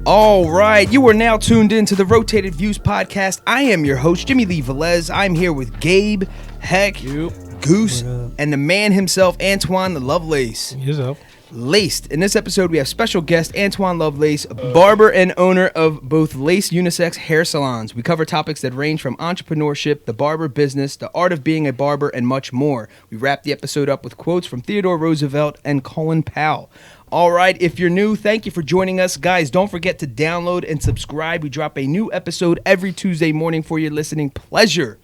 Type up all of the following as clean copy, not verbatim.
All right, you are now tuned in to the Rotated Views podcast. I am your host, Jimmylee Velez. I'm here with Gabe, Heck, Goose, and the man himself, Antoine the Lovelace. Yourself. Laced. In this episode, we have special guest Antoine Lovelace, barber and owner of both Lace Unisex Hair Salons. We cover topics that range from entrepreneurship, the barber business, the art of being a barber, and much more. We wrap the episode up with quotes from Theodore Roosevelt and Colin Powell. All right, if you're new, thank you for joining us. Guys, don't forget to download and subscribe. We drop a new episode every Tuesday morning for your listening pleasure.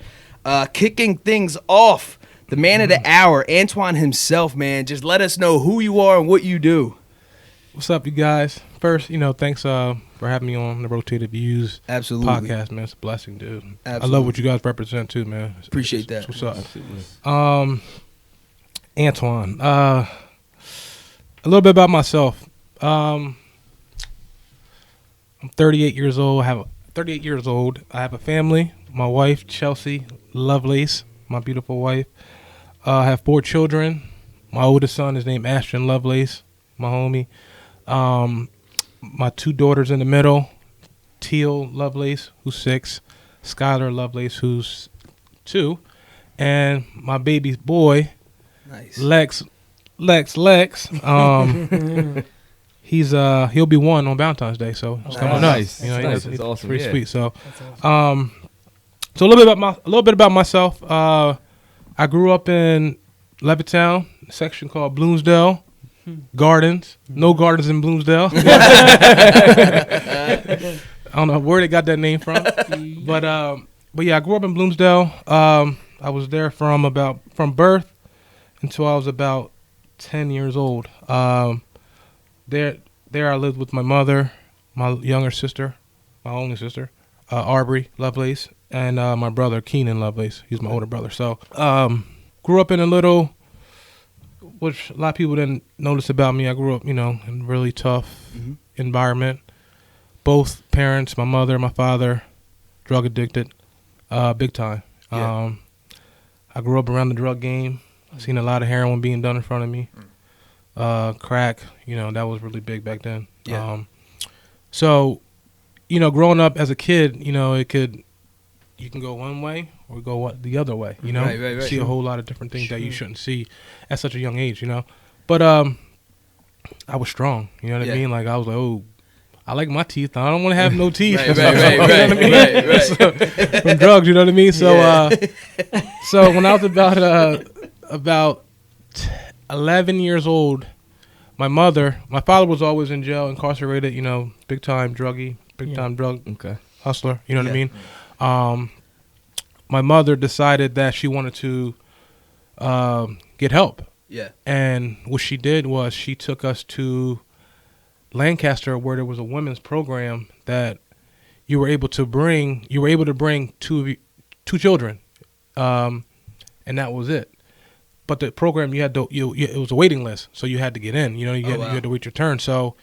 Kicking things off, the man of the hour, Antoine himself, man. Just let us know who you are and what you do. What's up, you guys? First, thanks for having me on the Rotated Views podcast, man. It's a blessing, dude. Absolutely. I love what you guys represent, too, man. Appreciate that. What's up? Antoine, a little bit about myself. I'm 38 years old. I have a family. My wife, Chelsea Lovelace, my beautiful wife. I have 4 children. My oldest son is named Ashton Lovelace, my homie. My 2 daughters in the middle, Teal Lovelace, who's 6, Skylar Lovelace, who's 2, and my baby's boy, nice. Lex. He'll be 1 on Valentine's Day, so it's coming up. Nice. That's awesome. Pretty sweet. So, awesome. So a little bit about myself. I grew up in Levittown, a section called Bloomsdale Gardens. No gardens in Bloomsdale. I don't know where they got that name from, but yeah, I grew up in Bloomsdale. I was there from birth until I was about 10 years old. There I lived with my mother, my younger sister, my only sister, Arbery Lovelace, and my brother, Keenan Lovelace. He's my older brother. So grew up in a little, which a lot of people didn't notice about me. I grew up, in a really tough environment. Both parents, my mother, my father, drug addicted, big time. Yeah. I grew up around the drug game. I've seen a lot of heroin being done in front of me. Crack, that was really big back then. Yeah. So, growing up as a kid, you can go one way or go the other way, Right. See a whole lot of different things that you shouldn't see at such a young age, But I was strong, you know what I mean? Like, I was like, oh, I like my teeth. I don't want to have no teeth. Right. So, from drugs, you know what I mean? So, so when I was about 11 years old, my father was always in jail, incarcerated, big time druggie, time drug hustler, you know what I mean? My mother decided that she wanted to get help. Yeah. And what she did was she took us to Lancaster, where there was a women's program that you were able to bring 2 children, and that was it. But the program it was a waiting list, so you had to get in. You had to wait your turn. So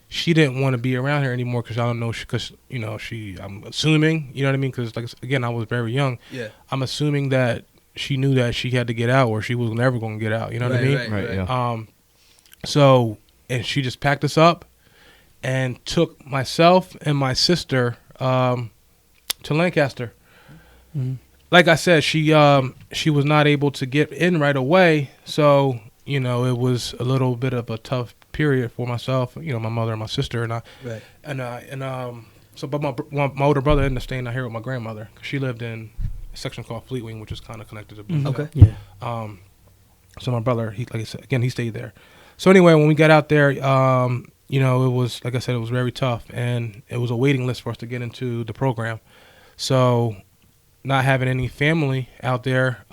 she didn't want to be around here anymore because I don't know, I'm assuming, you know what I mean? Because again, I was very young. Yeah. I'm assuming that she knew that she had to get out, or she was never going to get out. You know what I mean? Right. Yeah. So, and she just packed us up and took myself and my sister to Lancaster. Mm-hmm. Like I said, she was not able to get in right away, so it was a little bit of a tough period for myself, my mother and my sister, and I, right. So but my older brother ended up staying out here with my grandmother. She lived in a section called Fleet Wing, which is kind of connected to Bloomsdale. Okay. Yeah. So my brother, like I said, again, he stayed there. So anyway, when we got out there, it was, like I said, it was very tough, and it was a waiting list for us to get into the program. So, not having any family out there,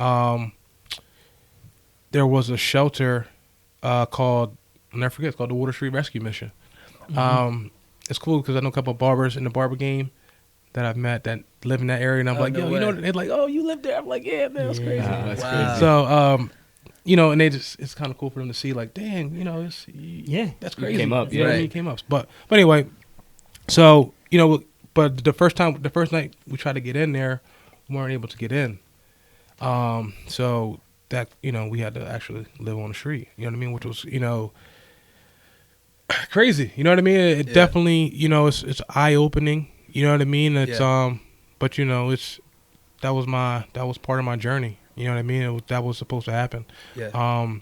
there was a shelter called, I'll never forget, it's called the Water Street Rescue Mission. Mm-hmm. It's cool because I know a couple of barbers in the barber game that I've met that live in that area, and I'm like, they're like, oh, you live there? I'm like, yeah, man, that's crazy. That's crazy. So, and it's kind of cool for them to see, like, dang, that's crazy. It came up, yeah. It came up. But anyway, so, but the first night we tried to get in there, we weren't able to get in. So that, we had to actually live on the street. You know what I mean? Which was, crazy. You know what I mean? It definitely, it's eye opening. You know what I mean? It's but that was part of my journey. You know what I mean? That was supposed to happen. Yeah.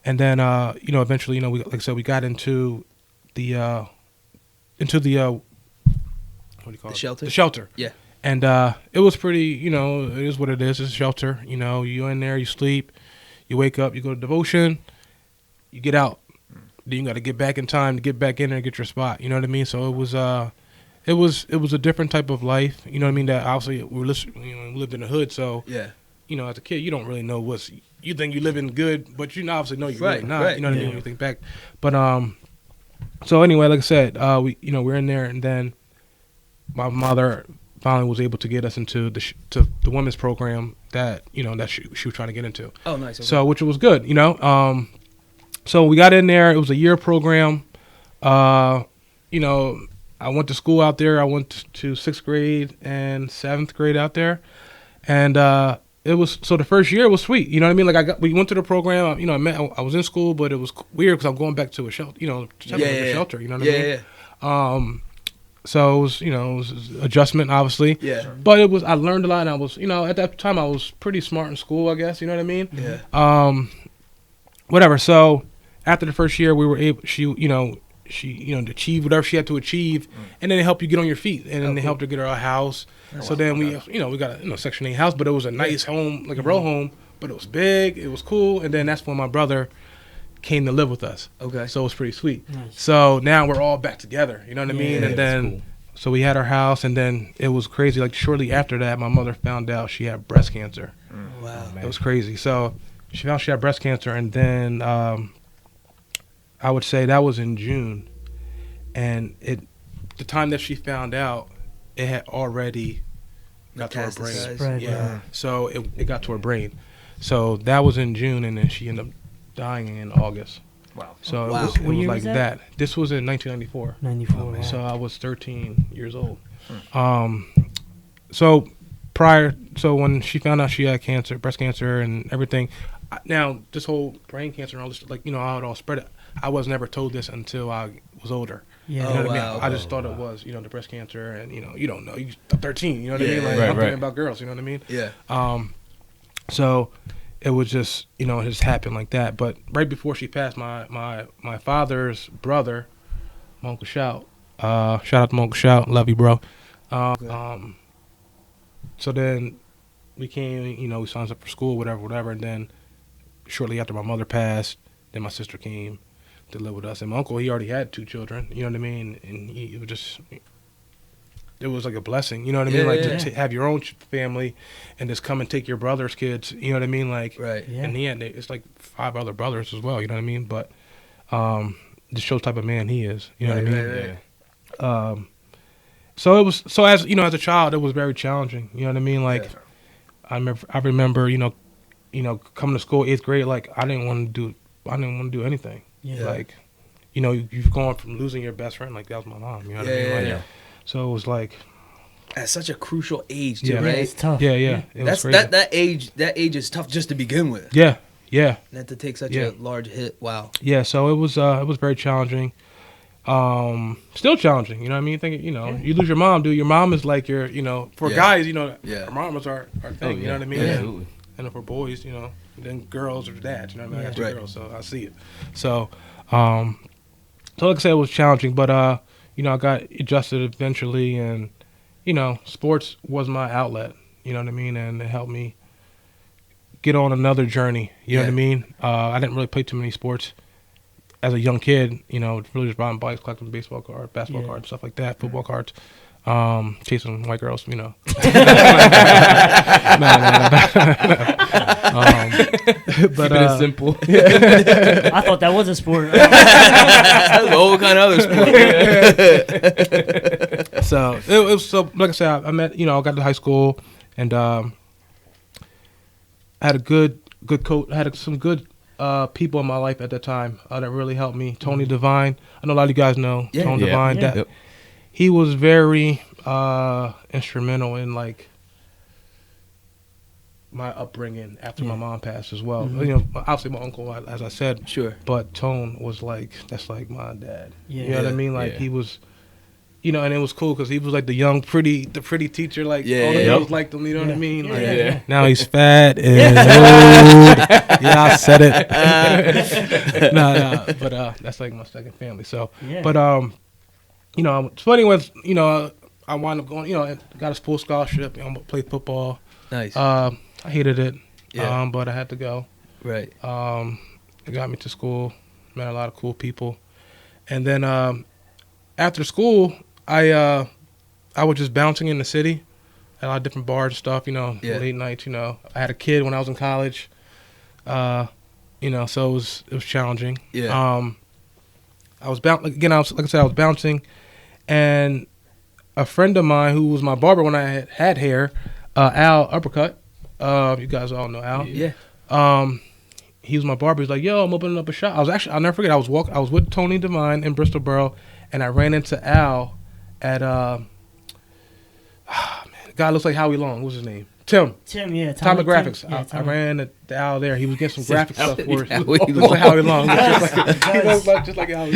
And then eventually, we, like I said, we got into the what do you call it? Shelter. The shelter. Yeah. And it was pretty, it is what it is. It's a shelter. You in there, you sleep, you wake up, you go to devotion, you get out. Then you got to get back in time to get back in there and get your spot. You know what I mean? So it was a different type of life. You know what I mean? That obviously we lived in the hood. So yeah, as a kid, you don't really know you think you living good, but you obviously know you're really not. Right. You know what I mean? When you think back. But so anyway, like I said, we're in there, and then my mother finally was able to get us into the women's program that that she was trying to get into. Oh, nice. Okay. So which was good. So we got in there. It was a year program. I went to school out there. I went to 6th grade and 7th grade out there, and it was the first year was sweet. You know what I mean? Like we went to the program. I was in school, but it was weird because I'm going back to a shelter. Shelter. You know what I mean? Yeah. So it was adjustment, obviously. Yeah. But I learned a lot, and I was, at that time I was pretty smart in school, I guess. You know what I mean? Yeah. Whatever. So after the first year, we were able. She achieved whatever she had to achieve, and then they help you get on your feet, and then they helped her get her a house. So then we got a Section 8 house, but it was a nice home, like a row home, but it was big, it was cool, and then that's when my brother came to live with us. Okay. So it was pretty sweet. Nice. So now we're all back together, you know what I mean? And then, cool. So we had our house, and then it was crazy. Like shortly after that, my mother found out she had breast cancer. Wow. It was crazy. So she found she had breast cancer, and then I would say that was in June, and the time that she found out, it had already got to her brain. Right. Yeah. So it got to her brain. So that was in June, and then she ended up dying in August. Wow. So wow. it was like that. This was in 1994. 94. Wow. So I was 13 years old. So when she found out she had cancer, breast cancer, and everything, now this whole brain cancer and all this, how it all spread. I was never told this until I was older. Yeah. You know what I mean? I just thought it was, the breast cancer, and you don't know. You're 13. You know what I mean? Like I'm thinking about girls. You know what I mean? Yeah. So it was just, it just happened like that. But right before she passed, my father's brother, my Uncle Shout, shout out to my Uncle Shout, love you, bro. So then we came, we signed up for school, whatever, and then shortly after my mother passed, then my sister came to live with us. And my uncle, he already had 2 children, you know what I mean? And it was like a blessing, you know what I mean? To have your own family and just come and take your brother's kids, you know what I mean? Like, right. In the end, it's like 5 other brothers as well, you know what I mean? But just shows the type of man he is, you know what I mean? Right. So it was, as as a child, it was very challenging, you know what I mean? Like, I remember, coming to school 8th grade, like I didn't want to do anything. Yeah. Like, you've gone from losing your best friend, like that was my mom, you know what I mean? Like, so it was like at such a crucial age, too, right? It's tough. Yeah. It was crazy. That age is tough just to begin with. Yeah. Not to take such a large hit. Wow. Yeah, so it was very challenging. Still challenging, you know what I mean? Thinking, you lose your mom, dude. Your mom is like your, for guys, our mom is our thing, you know what I mean? Yeah. Absolutely. And for boys, then girls or dads, you know what I mean? I got 2 girls, so I see it. So, like I said, it was challenging, but I got adjusted eventually, and sports was my outlet, you know what I mean, and it helped me get on another journey, you know what I mean. I didn't really play too many sports as a young kid, really just riding bikes, collecting baseball cards, basketball cards, stuff like that, football cards. Chasing white girls, No. But Keeping it simple. I thought that was a sport. That's a whole kind of other sport. So it was like I said, I met, I got to high school, and I had a good coach. I had some good people in my life at that time that really helped me. Tony Devine. I know a lot of you guys know Tony Devine. Yeah. He was very instrumental in like my upbringing after my mom passed as well. You know, obviously my uncle, as I said, Sure. but Tone was like, that's like my dad. Yeah. You know what I mean? Like he was, you know, and it was cool because he was like the pretty teacher. Like all the girls liked him. You know what I mean? Like, now he's fat and old. Yeah, I said it. no, but that's like my second family. So, but you know, it's funny when I wound up going. You know, got a full scholarship. You know, played football. Nice. I hated it. Yeah. But I had to go. Right. It got me to school. Met a lot of cool people, and then after school, I was just bouncing in the city at a lot of different bars and stuff. You know, late nights. You know, I had a kid when I was in college. You know, so it was challenging. Yeah. I was again. I was bouncing, and a friend of mine who was my barber when I had hair, Al Uppercut. You guys all know Al. Yeah. He was my barber. He's like, "Yo, I'm opening up a shop." I'll never forget. I was with Tony Devine in Bristol Borough, and I ran into Al at man, the guy looks like Howie Long. What's his name? Tim, yeah. Tom Graphics. I ran into Al there. He was getting some graphic stuff for us. He looks like Howie Long. He looks just like Howie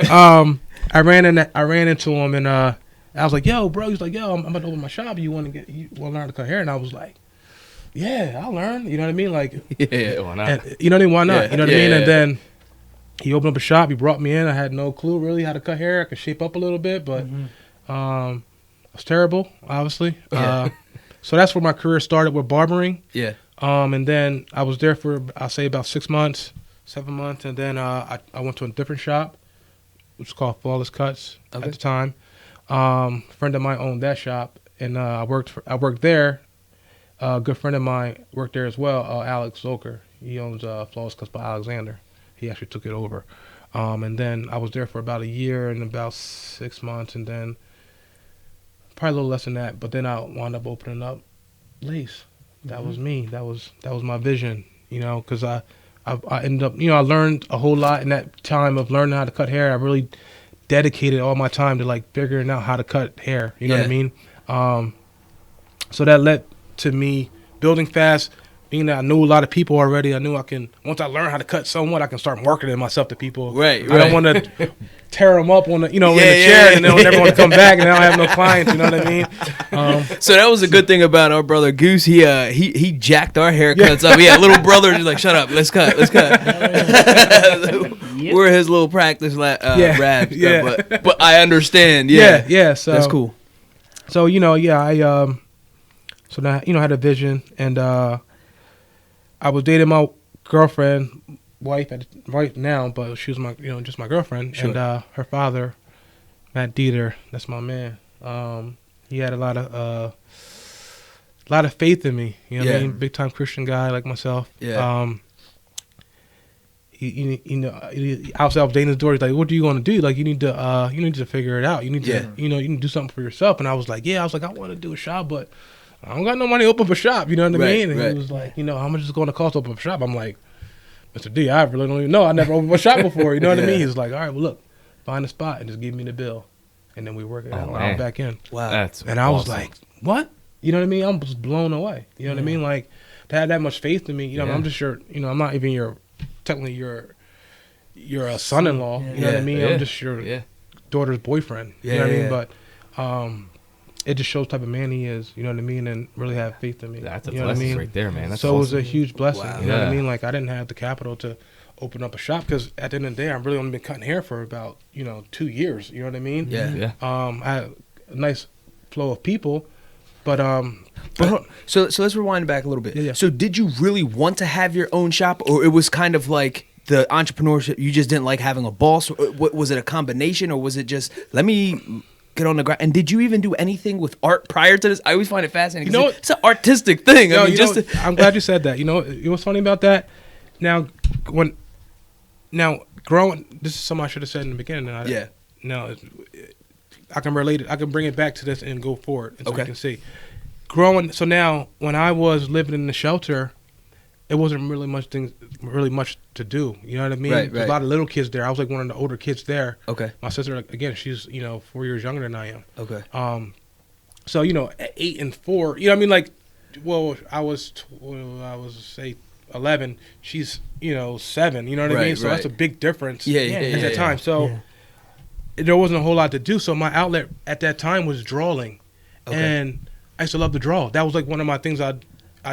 Long. I ran into him, and I was like, "Yo, bro." He's like, "Yo, I'm about to open my shop. You want to learn to cut hair?" And I was like, "Yeah, I'll learn." You know what I mean? Like, why not? And, you know what I mean? Why not? You know what I mean? And then he opened up a shop. He brought me in. I had no clue really how to cut hair. I could shape up a little bit, but I was terrible, obviously. So that's where my career started with barbering. Yeah. And then I was there for, I'll say, about 7 months. And then I went to a different shop, which was called Flawless Cuts at the time. A friend of mine owned that shop, and I worked there. A good friend of mine worked there as well, Alex Zoker. He owns Flawless Cuts by Alexander. He actually took it over. And then I was there for about a year and about 6 months, and then probably a little less than that. But then I wound up opening up Lace. That was me. That was my vision, you know, because I ended up, you know, I learned a whole lot in that time of learning how to cut hair. I really dedicated all my time to like figuring out how to cut hair. You know what I mean? So that led to me building fast, being that I knew a lot of people already. I knew I can, once I learn how to cut somewhat, I can start marketing myself to people. Right. I don't want to tear them up on the, in the chair and then never want to come back and then I don't have no clients. You know what I mean? So that was a good thing about our brother Goose. He jacked our haircuts up. Yeah, little brother just like, shut up, let's cut. We're his little practice raps. But I understand. Yeah. So that's cool. So I so now I had a vision, and I was dating my girlfriend, wife right now, but she was my just my girlfriend, and her father, Matt Dieter, that's my man. He had a lot of faith in me. You know what I mean? Big time Christian guy like myself. Yeah. He obviously I was dating his daughter. He's like, "What are you going to do? Like, you need to figure it out. You need to, you need to do something for yourself." And I was like, I want to do a shop, but I don't got no money to open up a shop. You know what I mean? And he was like, how much is it going to cost to open up a shop? I'm like, Mr. D, I really don't even know. I never opened a shop before. You know what I mean? He's like, all right, well, look, find a spot and just give me the bill. And then we work it out back in. Wow. And I was like, what? You know what I mean? I'm just blown away. You know what I mean? Like, to have that much faith in me, I'm just I'm not even technically your son-in-law. You know what I mean? I'm just your daughter's boyfriend. You know what I mean? But it just shows the type of man he is, you know what I mean, and really have faith in me. That's a blessing right there, man. That's so awesome. It was a huge blessing. Wow. You know what I mean? Like, I didn't have the capital to open up a shop because at the end of the day, I've really only been cutting hair for about 2 years. You know what I mean? Yeah. I had a nice flow of people, but so let's rewind back a little bit. Yeah. So did you really want to have your own shop, or it was kind of like the entrepreneurship? You just didn't like having a boss. Was it a combination, or was it just let me get on the ground? And did you even do anything with art prior to this? I always find it fascinating. It's an artistic thing. I'm glad you said that. What's funny about that? Now, growing, this is something I should have said in the beginning. I can relate it. I can bring it back to this and go forward, so you can see. Growing. So now, when I was living in the shelter, it wasn't really much to do. You know what I mean? Right. There's a lot of little kids there. I was like one of the older kids there. Okay. My sister, again, she's 4 years younger than I am. Okay. So 8 and 4. You know what I mean? Like, Well, I was say 11. She's 7. You know what I mean? So that's a big difference. At that time. So there wasn't a whole lot to do. So my outlet at that time was drawing, and I used to love to draw. That was like one of my things I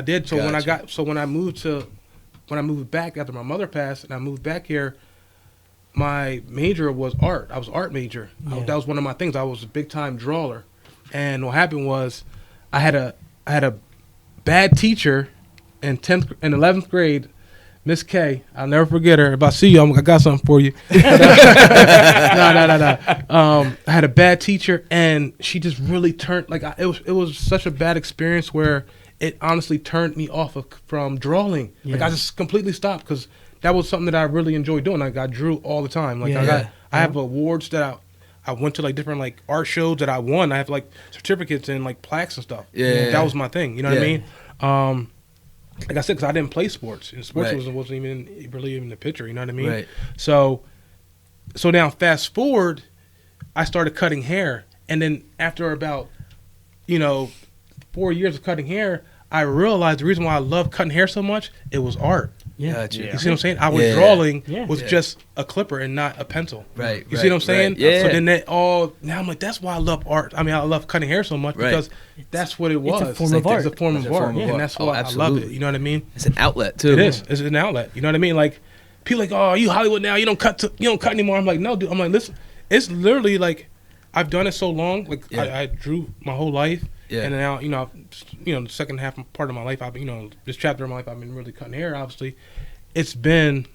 did. So when I moved back after my mother passed, and I moved back here, my major was art. I was art major. That was one of my things. I was a big time drawer, and what happened was, I had a bad teacher in 11th grade, Miss K. I'll never forget her. If I see you, I got something for you. No. I had a bad teacher, and she just really turned it was such a bad experience where it honestly turned me off from drawing. Like I just completely stopped because that was something that I really enjoyed doing. Like I drew all the time. Like I have awards that I went to like different like art shows that I won. I have like certificates and like plaques and stuff. That was my thing. You know what I mean? Like I said, because I didn't play sports, and sports wasn't even really in the picture. You know what I mean? Right. So now fast forward, I started cutting hair, and then after about 4 years of cutting hair, I realized the reason why I love cutting hair so much, it was art. Gotcha. You see what I'm saying? I was drawing was just a clipper and not a pencil. Right. You see what I'm saying? Right. Yeah. So then now I'm like, that's why I love art. I mean, I love cutting hair so much because that's what it was. It's a form of art. It's a form of art. And that's why I love it. You know what I mean? It's an outlet too. It is. It's an outlet. You know what I mean? Like people are like, oh, you Hollywood now? You don't cut anymore. I'm like, no, dude. I'm like, listen, it's literally like I've done it so long. Like I drew my whole life. Yeah. And now, the second part of my life, this chapter of my life, I've been really cutting hair. Obviously, it's been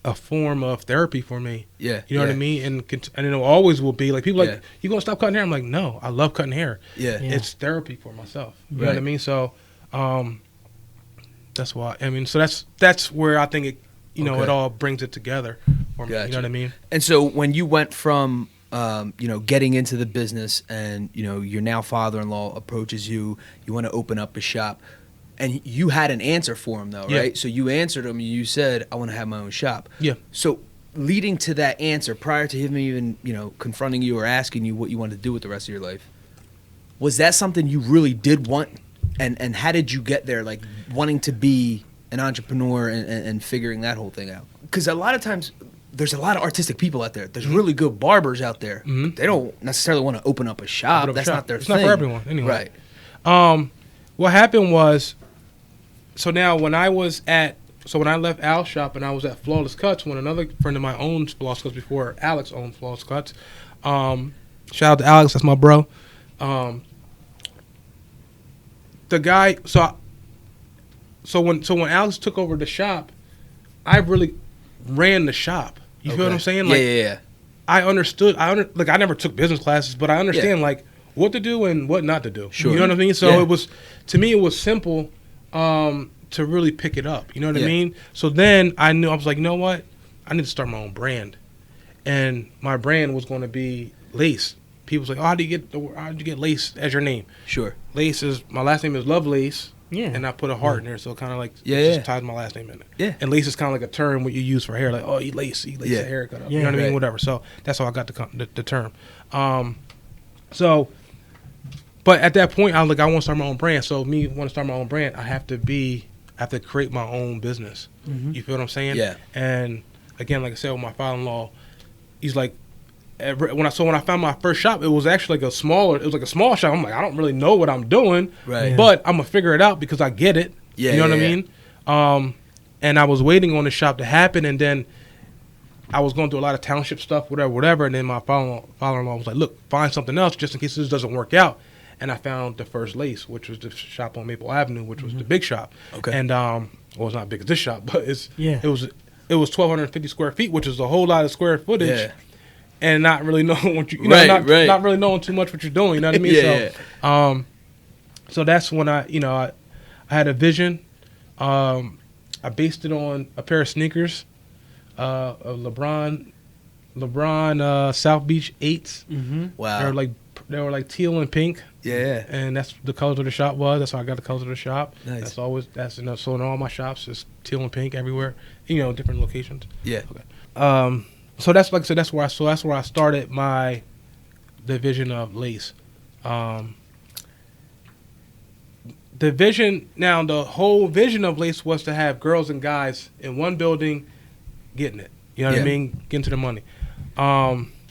a form of therapy for me. Yeah. You know what I mean? And it always will be. Like people like, you gonna stop cutting hair? I'm like, no, I love cutting hair. Yeah. It's therapy for myself. You know what I mean? So, that's why. I mean, so that's where I think it, it all brings it together for me. You know what I mean? And so when you went from getting into the business, and your now father-in-law approaches you want to open up a shop, and you had an answer for him though, right? So you answered him, you said, I want to have my own shop. Yeah. So leading to that answer, prior to him even confronting you or asking you what you wanted to do with the rest of your life, was that something you really did want? And how did you get there, like wanting to be an entrepreneur and figuring that whole thing out? Because a lot of times there's a lot of artistic people out there. There's really good barbers out there. Mm-hmm. They don't necessarily want to open up a shop. That's not their thing. It's not for everyone anyway. Right. What happened was, so now when I left Al's shop and I was at Flawless Cuts, when another friend of mine owned Flawless Cuts before Alex owned Flawless Cuts. Shout out to Alex, that's my bro. The guy, so when Alex took over the shop, I really ran the shop. You feel what I'm saying? Like, yeah. I understood. I never took business classes, but I understand like what to do and what not to do. Sure. You know what I mean? So it was, to me, it was simple to really pick it up. You know what I mean? So then I was like, you know what? I need to start my own brand, and my brand was going to be Lace. People was like, oh, how did you get Lace as your name? Sure. Lace is my last name is Lovelace. Yeah. And I put a heart in there, so it kind of like just ties my last name in it. Yeah. And lace is kind of like a term what you use for hair, like, oh, you lace the haircut up. You know what I mean? Whatever. So that's how I got the term. But at that point, I was like, I want to start my own brand. So me want to start my own brand, I have to create my own business. Mm-hmm. You feel what I'm saying? Yeah. And again, like I said, with my father-in-law, he's like, when I found my first shop, it was actually like a small shop. I'm like, I don't really know what I'm doing, right? But I'm gonna figure it out because I get it. Yeah, you know what I mean? And I was waiting on the shop to happen, and then I was going through a lot of township stuff, whatever. And then my father-in-law was like, look, find something else just in case this doesn't work out. And I found the First Lace, which was the shop on Maple Avenue, which was the big shop. Okay. And well, it's not big as this shop, but it was 1,250 square feet, which is a whole lot of square footage. Yeah. And not really knowing what not really knowing too much what you're doing, you know what I mean? So that's when I had a vision. I based it on a pair of sneakers, of LeBron South Beach 8s. Mm-hmm. Wow. They were like teal and pink. Yeah. And that's the colors of the shop was. That's how I got the colors of the shop. Nice. So in all my shops, it's teal and pink everywhere. Different locations. Yeah. Okay. So that's like I said. That's where I started my division of Lace. the vision now, the whole vision of Lace was to have girls and guys in one building getting it. You know what I mean? Getting to the money.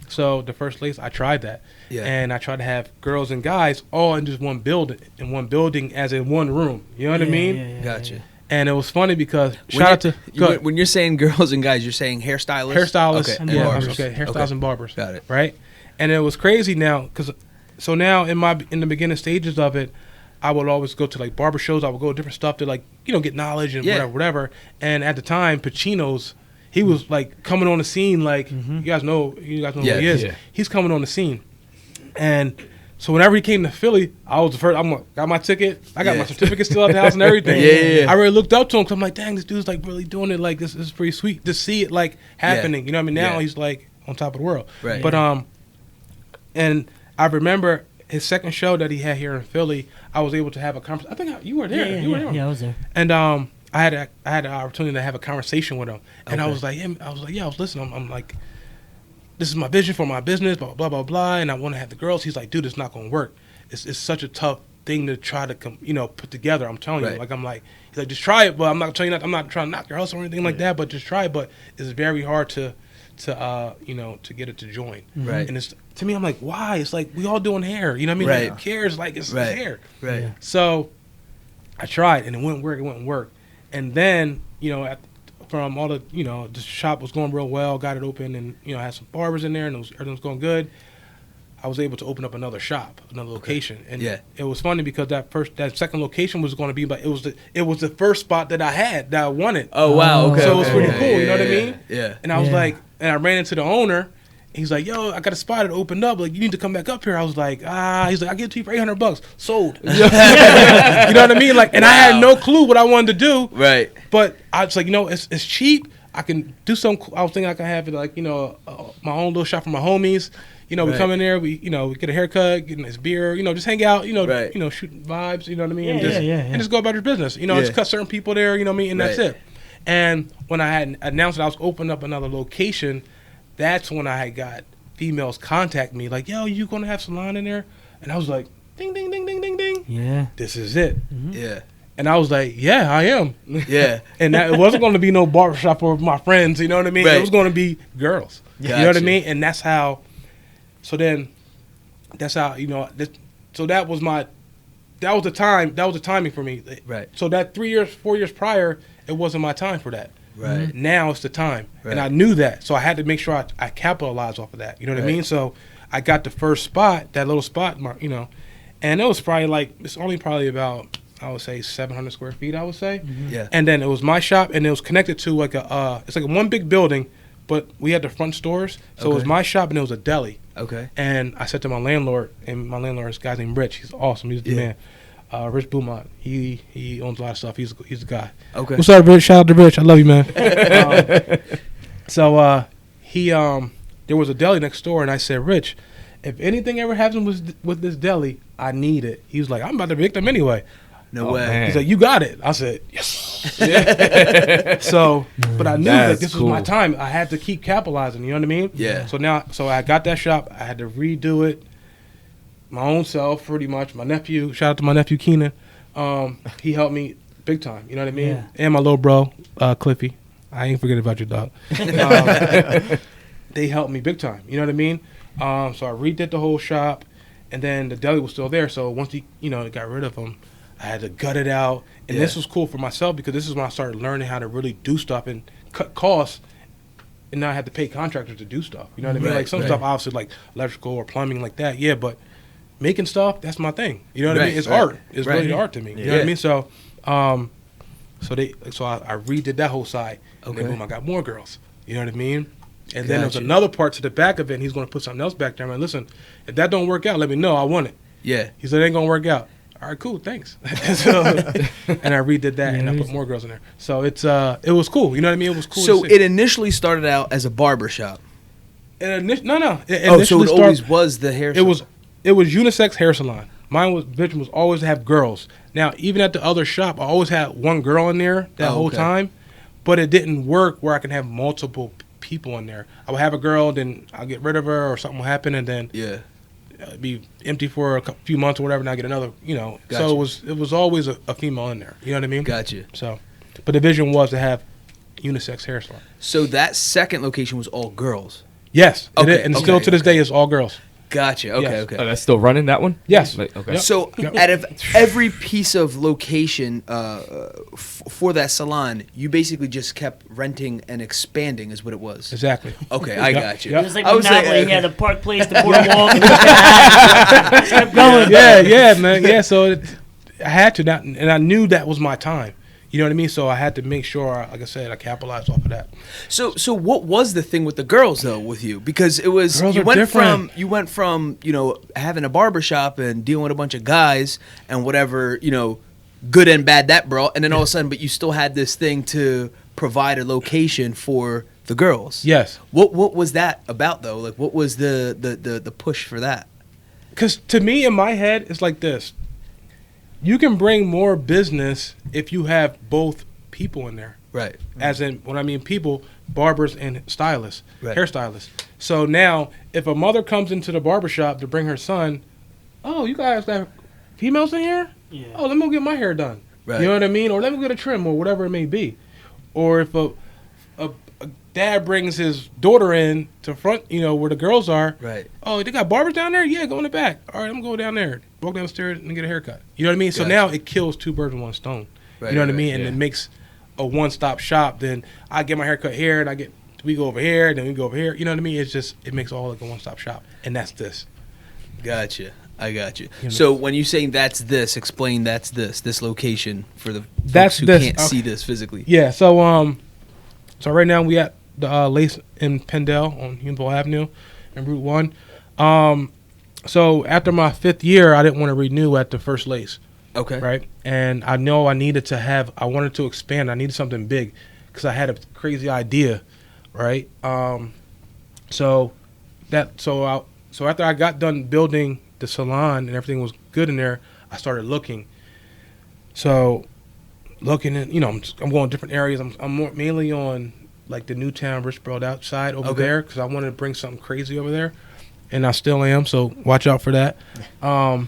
So the first Lace, I tried that. Yeah. And I tried to have girls and guys all in just one building as in one room. You know what I mean? Yeah. Gotcha. And it was funny because when you're saying girls and guys, you're saying hairstylists? Hairstylists. Okay. Yeah, barbers. okay. Hairstylists and barbers. Got it. Right? And it was crazy now because so now in the beginning stages of it, I would always go to like barber shows. I would go to different stuff to like, get knowledge and whatever. And at the time, Pacino's, he was like coming on the scene. Like you guys know who he is. Yeah. He's coming on the scene. And so whenever he came to Philly, I was the first. Got my ticket. I got my certificate still at the house and everything. Yeah. I really looked up to him because I'm like, dang, this dude's like really doing it. Like this is pretty sweet to see it like happening. You know what I mean? Now he's like on top of the world. Right. But and I remember his second show that he had here in Philly. I was able to have a conversation. I think you were there. Yeah, I was there. And I had an opportunity to have a conversation with him. And I was like, I was listening. I'm like, this is my vision for my business, blah, blah, blah, blah. And I want to have the girls. He's like, dude, it's not going to work. It's such a tough thing to try to, put together. I'm telling you. Like, he's like, just try it. But I'm not telling you that. I'm not trying to knock your house or anything like that. But just try it. But it's very hard to get it to join. Right. And it's, to me, I'm like, why? It's like, we all doing hair. You know what I mean? Right. Like, who cares? Like, it's hair. Right. Yeah. So I tried, and it wouldn't work. And then, from all the, the shop was going real well, got it open, and, I had some barbers in there, and everything was going good. I was able to open up another shop, another location. And it was funny because that second location was going to be, but it was the first spot that I had, that I wanted. Oh, wow. Okay. So it was pretty cool, you know what I mean? Yeah. And I was like, and I ran into the owner. He's like, yo, I got a spot that opened up. Like, you need to come back up here. I was like, he's like, I'll give it to you for $800. Sold. You know what I mean? Like, and I had no clue what I wanted to do. Right. But I was like, it's cheap. I can do something. I was thinking I could have it like, my own little shop for my homies. We come in there, we get a haircut, get a nice beer, just hang out, shoot vibes, you know what I mean? And just go about your business. Just cut certain people there, you know what I mean? And that's it. And when I had announced that I was opening up another location, that's when I had got females contact me like, yo, you gonna have salon in there? And I was like, ding, ding, ding, ding, ding, ding. Yeah. This is it. Mm-hmm. Yeah. And I was like, yeah, I am. Yeah. And it wasn't going to be no barbershop for my friends, you know what I mean? Right. It was going to be girls. Gotcha. You know what I mean? And that's how, so that was the timing for me. Right. So that 4 years prior, it wasn't my time for that. Right. Now it's the time. Right. And I knew that. So I had to make sure I capitalized off of that. You know what I mean? So I got the first spot, that little spot, and it was probably it's only probably about, I would say 700 square feet, I would say. Mm-hmm. Yeah. And then it was my shop, and it was connected to it's like a one big building, but we had the front stores. So it was my shop, and it was a deli. Okay. And I said to my landlord, and my landlord is a guy named Rich. He's awesome. He's the man. Rich Beaumont. He owns a lot of stuff. He's a guy. Okay. What's up, Rich? Shout out to Rich. I love you, man. So there was a deli next door, and I said, Rich, if anything ever happens with this deli, I need it. He was like, I'm about to evict them anyway. No way. Man. He's like, you got it. I said, yes. Yeah. So, but I knew that this was my time. I had to keep capitalizing. You know what I mean? Yeah. So I got that shop. I had to redo it my own self, pretty much. My nephew, shout out to my nephew Keenan. He helped me big time. You know what I mean? Yeah. And my little bro, Cliffy. I ain't forget about your dog. They helped me big time. You know what I mean? So I redid the whole shop, and then the deli was still there. So once he, got rid of him, I had to gut it out. And this was cool for myself because this is when I started learning how to really do stuff and cut costs. And now I had to pay contractors to do stuff. You know what I mean? Like some stuff, obviously, like electrical or plumbing like that. Yeah, but making stuff, that's my thing. You know what I mean? It's art. It's really art to me. You know what I mean? So, I redid that whole side. And then boom, I got more girls. You know what I mean? And then there's another part to the back of it, and he's going to put something else back there. I'm like, listen, if that don't work out, let me know. I want it. Yeah. He said, it ain't going to work out. All right, cool, thanks. And I redid that, and I put more girls in there. So it was cool. You know what I mean? It was cool. So it initially started out as a barber shop. No. So it always was the hair salon. It was unisex hair salon. Mine vision was always to have girls. Now, even at the other shop, I always had one girl in there that whole time, but it didn't work where I can have multiple people in there. I would have a girl, then I'll get rid of her, or something will happen, and then be empty for few months or whatever, and I get another, Gotcha. So it was always a female in there. You know what I mean? Gotcha. So, but the vision was to have unisex hair salon. So that second location was all girls. Yes. Okay, And still to this day, it's all girls. Gotcha. Okay. Yes. Okay. That's still running, that one? Yes. Okay. Yep. So, out of every piece of location for that salon, you basically just kept renting and expanding, is what it was. Exactly. Okay, I Yep. got you. Yep. It was like I was Monopoly. like, He had the Park Place, the boardwalk. Just kept going. Yeah, man. Yeah, so I had to, and I knew that was my time. You know what I mean? So I had to make sure, like I said, I capitalized off of that. So what was the thing with the girls though with you? Because it was Girls you are went different. from having a barbershop and dealing with a bunch of guys and whatever good and bad that brought, and then all of a sudden, but you still had this thing to provide a location for the girls. Yes. What was that about though? Like what was the push for that? Because to me, in my head, it's like this. You can bring more business if you have both people in there. Right. As in, when I mean people, barbers and stylists, Right. hairstylists. So now, if a mother comes into the barbershop to bring her son, oh, you guys got females in here? Yeah. Oh, let me go get my hair done. Right. You know what I mean? Or let me get a trim or whatever it may be. Or if a dad brings his daughter in to front, where the girls are. Right. Oh, they got barbers down there? Yeah, go in the back. All right, I'm going to go down there. Walk downstairs and get a haircut. You know what I mean? So Gotcha. now it kills two birds with one stone. Right, you know what right, I mean? And yeah. it makes a one-stop shop. Then I get my haircut here, and we go over here, then we go over here. You know what I mean? It makes all like a one-stop shop. And that's this. Gotcha. I got you. know. So when you saying that's this, explain that's this location for the That's folks who this, can't okay. see this physically. Yeah, so right now we at the Lace in Pendle on Unionville Avenue and Route 1. So after my 5th year, I didn't want to renew at the first Lace, Okay. right? And I know I wanted to expand. I needed something big because I had a crazy idea, right? So after I got done building the salon and everything was good in there, I started looking. So looking at, I'm going different areas. I'm more mainly on like the Newtown, Richboro outside over Okay. there because I wanted to bring something crazy over there, and I still am. So watch out for that. So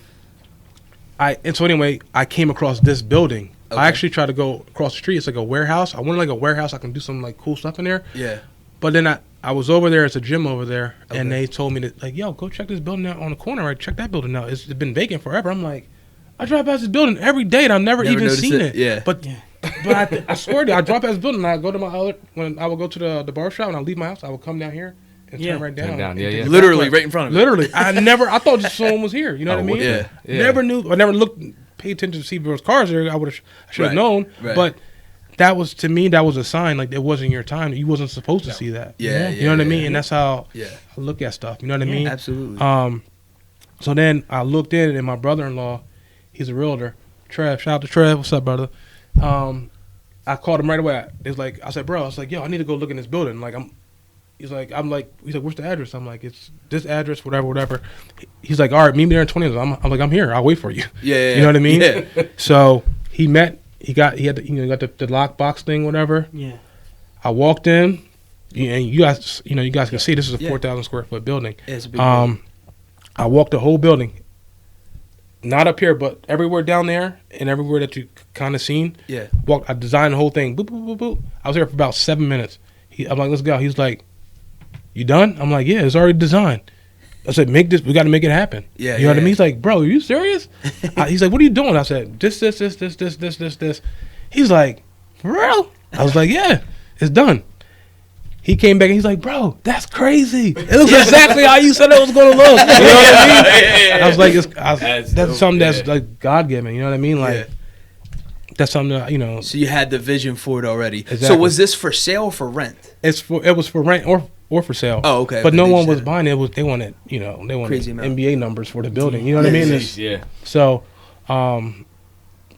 anyway, I came across this building. Okay. I actually tried to go across the street. It's like a warehouse. I wanted like a warehouse. I can do some like cool stuff in there. Yeah. But then I was over there. It's a gym over there, Okay. and they told me that like, yo, go check this building out on the corner. Right, check that building out. It's been vacant forever. I'm like, I drive past this building every day, and I've never even noticed seen it? it. Yeah. But I swear to you, I drive past this building, and I go to my other when I would go to the barber shop, and I leave my house, I would come down here and Yeah. turn right down. Turn down, and yeah, take yeah. the Literally back way. right in front of it. Literally, I thought just someone was here. You know what I mean? yeah. Yeah. Never knew. I never paid attention to see if there was cars there. I should have Right. known. Right. But that was, to me, that was a sign. Like it wasn't your time. You wasn't supposed to see that. Yeah, You know what I yeah, mean? yeah. And that's how Yeah. I look at stuff. You know what I mean? Absolutely. So then I looked in, and my brother-in-law, he's a realtor. Trev, shout out to Trev. What's up, brother? I called him right away. I said, bro, I was like, yo, I need to go look in this building. He's like, where's the address? I'm like, it's this address, whatever. He's like, all right, meet me there in 20 minutes. I'm like, I'm here. I'll wait for you. Yeah. You know what I mean? Yeah. So he met. He got the lockbox thing, whatever. Yeah. I walked in, and you guys can see this is a Yeah. 4,000 square foot building. Yeah, it's a big building. I walked the whole building. Not up here, but everywhere down there and everywhere that you kind of seen. Yeah. I designed the whole thing. Boop, boop, boop, boop. I was there for about 7 minutes. I'm like, let's go. He's like, you done? I'm like, yeah, it's already designed. I said, we got to make it happen. Yeah, You know what I yeah. mean? He's like, bro, are you serious? He's like, what are you doing? I said, this. He's like, for real? I was like, yeah, it's done. He came back and he's like, bro, that's crazy. It looks exactly how you said it was going to look. You know what I mean? I was like, that's dope, something that's yeah. like God-given. You know what I mean? Like, Yeah. that's something that, So you had the vision for it already. So Exactly. was this for sale or for rent? it was for rent or for sale. Oh, okay. But Okay, no they one just was had it. buying it. They wanted, Crazy amount. NBA numbers for the building. You know what I mean? It's- Yeah. So,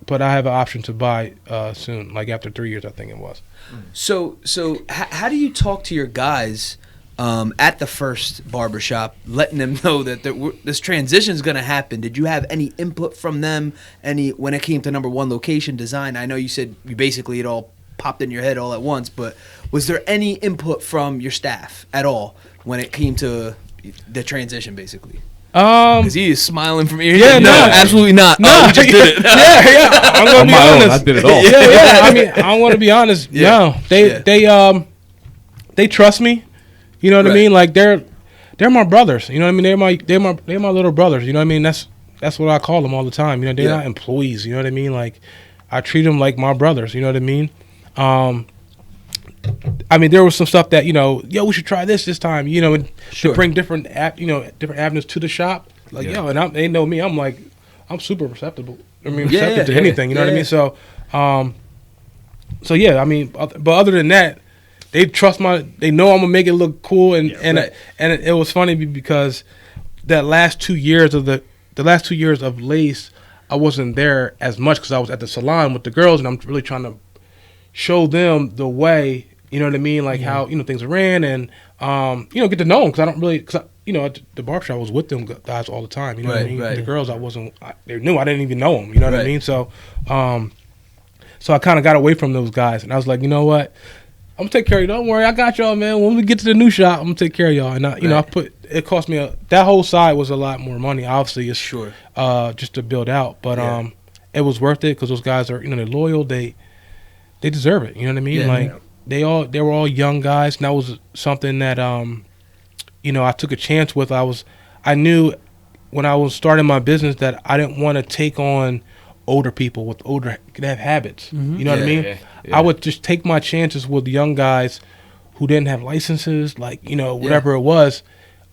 but I have an option to buy soon, like after 3 years, I think it was. So how do you talk to your guys at the first barbershop, letting them know that this transition is going to happen? Did you have any input from them? When it came to number one, location, design? I know you said you basically it all popped in your head all at once, but was there any input from your staff at all when it came to the transition, basically? Because he is smiling from ear to Yeah, ear. no. Absolutely not. No, We just did it. yeah. I'm gonna On be my own, honest. I did it all. Yeah. I mean, I want to be honest. Yeah. No, they trust me. You know what I Right. mean? Like they're my brothers. You know what I mean? They're my little brothers. You know what I mean? That's what I call them all the time. You know, they're not employees. You know what I mean? Like I treat them like my brothers. You know what I mean? I mean, there was some stuff that, we should try this time, and to bring different avenues to the shop. Like, and they know me. I'm like, I'm super receptive. I mean, receptive to anything. You know what I mean? So, I mean, but other than that, they trust they know I'm gonna make it look cool, and it was funny because that last 2 years of the last 2 years of Lace, I wasn't there as much because I was at the salon with the girls, and I'm really trying to show them the way, you know what I mean, like how things are ran, and get to know them because I don't really, at the barbershop I was with them guys all the time, you know what I mean. The girls they knew I didn't even know them, you know what I mean. So, so I kind of got away from those guys, and I was like, you know what, I'm gonna take care of you. Don't worry, I got y'all, man. When we get to the new shop, I'm gonna take care of y'all. And I it cost me that whole side was a lot more money. Obviously, it's just to build out, but it was worth it because those guys are they're loyal. They deserve it. You know what I mean? Like they were all young guys, and that was something that I took a chance with. I knew when I was starting my business that I didn't want to take on older people that have habits. You know what I mean? Yeah. I would just take my chances with young guys who didn't have licenses, like whatever it was,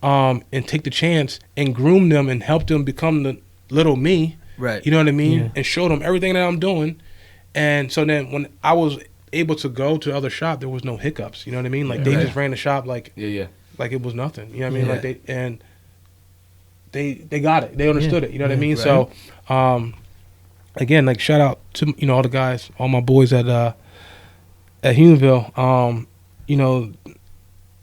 and take the chance and groom them and help them become the little me. Right. You know what I mean? Yeah. And show them everything that I'm doing. And so then when I was able to go to other shop, there was no hiccups. You know what I mean? Like they just ran the shop like it was nothing. You know what I mean? Like they got it. They understood it. You know what I mean? Right. So again, like shout out to all the guys, all my boys at Humanville.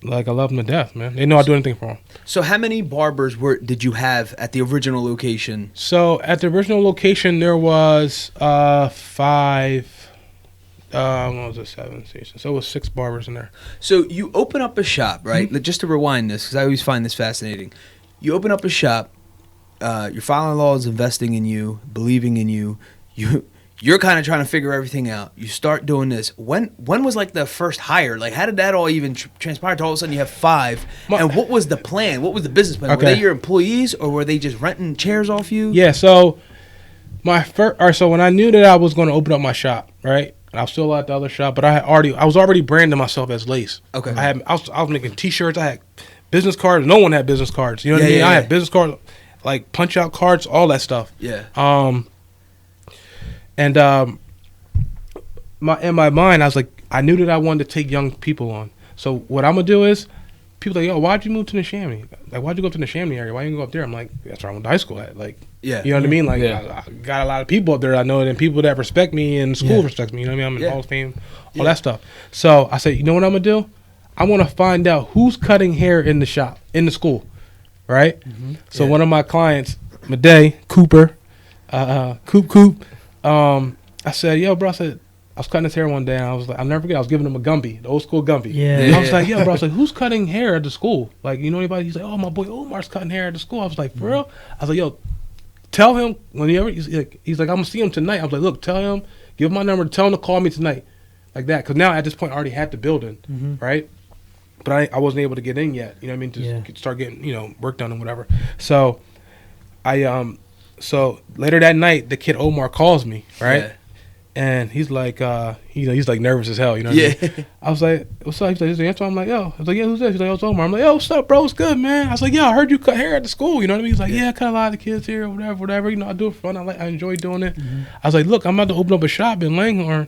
Like I love them to death, man. They know I'd do anything for them. So how many barbers did you have at the original location? So at the original location, there was 5. What was it, 7 stations? So it was 6 barbers in there. So you open up a shop, right? Mm-hmm. Just to rewind this, because I always find this fascinating. You open up a shop. Your father-in-law is investing in you, believing in you. You're kind of trying to figure everything out. You start doing this. When was like the first hire? Like how did that all even transpire to all of a sudden you have 5? And what was the plan? What was the business plan? Okay. Were they your employees or were they just renting chairs off you? Yeah. So so when I knew that I was going to open up my shop, right? And I was still at the other shop, but I was already branding myself as Lace. Okay. I was making T-shirts. I had business cards. No one had business cards. You know what I mean? I had business cards, like punch out cards, all that stuff. Yeah. And in my mind, I was like, I knew that I wanted to take young people on. So what I'm gonna do is, people are like, yo, why'd you move to Neshaminy? Like, why'd you go to the Neshaminy area? Why didn't you go up there? I'm like, that's where I went to high school at. Like, you know what I mean? Like, I got a lot of people up there I know, and people that respect me and school respects me. You know what I mean? I'm in Hall of Fame, all that stuff. So I said, you know what I'm gonna do? I want to find out who's cutting hair in the shop, in the school, right? Mm-hmm. So one of my clients, Maday Cooper, Coop. I said, yo, bro, I was cutting his hair one day, and I was like, I'll never forget, I was giving him a Gumby, the old school Gumby. Yeah. I was like, yo, bro, I was like, who's cutting hair at the school? Like, you know anybody? He's like, oh, my boy Omar's cutting hair at the school. I was like, for real? I was like, yo, tell him, he's like, I'm going to see him tonight. I was like, look, tell him, give him my number, tell him to call me tonight. Like that, because now at this point I already had the building, right? But I wasn't able to get in yet, you know what I mean, to start getting, work done and whatever. So so later that night, the kid Omar calls me, right? Yeah. And he's like, he's like nervous as hell, you know what I mean? I was like, what's up? He's like, is the answer? I'm like, yo. I was like, yeah, who's that? He's like, oh, it's Omar. I'm like, yo, what's up, bro? What's good, man? I was like, yeah, I heard you cut hair at the school, you know what I mean? He's like, yeah, I cut a lot of the kids here, whatever. You know, I do it for fun. I enjoy doing it. Mm-hmm. I was like, look, I'm about to open up a shop in Langhorne.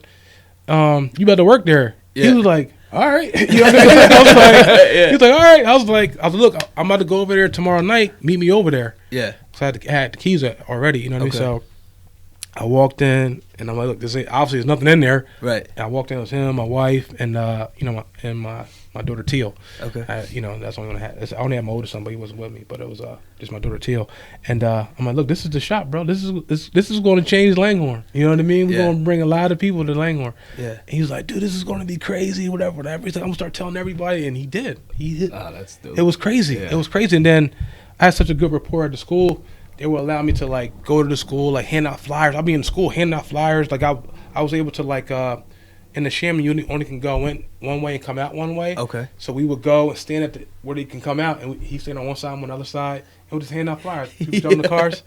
You about to work there? Yeah. He was like, all right. You know what I mean? I was like, he was like, all right. I was like, look, I'm about to go over there tomorrow night. Meet me over there. Yeah. So I had the keys already, you know what I mean? So I walked in, and I'm like, look, obviously there's nothing in there. Right. And I walked in, it was him, my wife, and my daughter Teal. Okay. That's only I only had my oldest son, but he wasn't with me. But it was just my daughter Teal. And I'm like, look, this is the shop, bro. This is going to change Langhorne. You know what I mean? We're going to bring a lot of people to Langhorne. Yeah. And he was like, dude, this is going to be crazy, whatever. He's like, I'm gonna start telling everybody, and he did. He hit. Oh, that's dope. It was crazy. Yeah. It was crazy. And then I had such a good rapport at the school. They would allow me to like go to the school, like hand out flyers. I'll be in school handing out flyers. Like I was able to like in the Shaman, you only can go in one way and come out one way. Okay. So we would go and stand at where they can come out, and he stand on one side, I'm on the other side, and we just hand out flyers. People jump in the cars.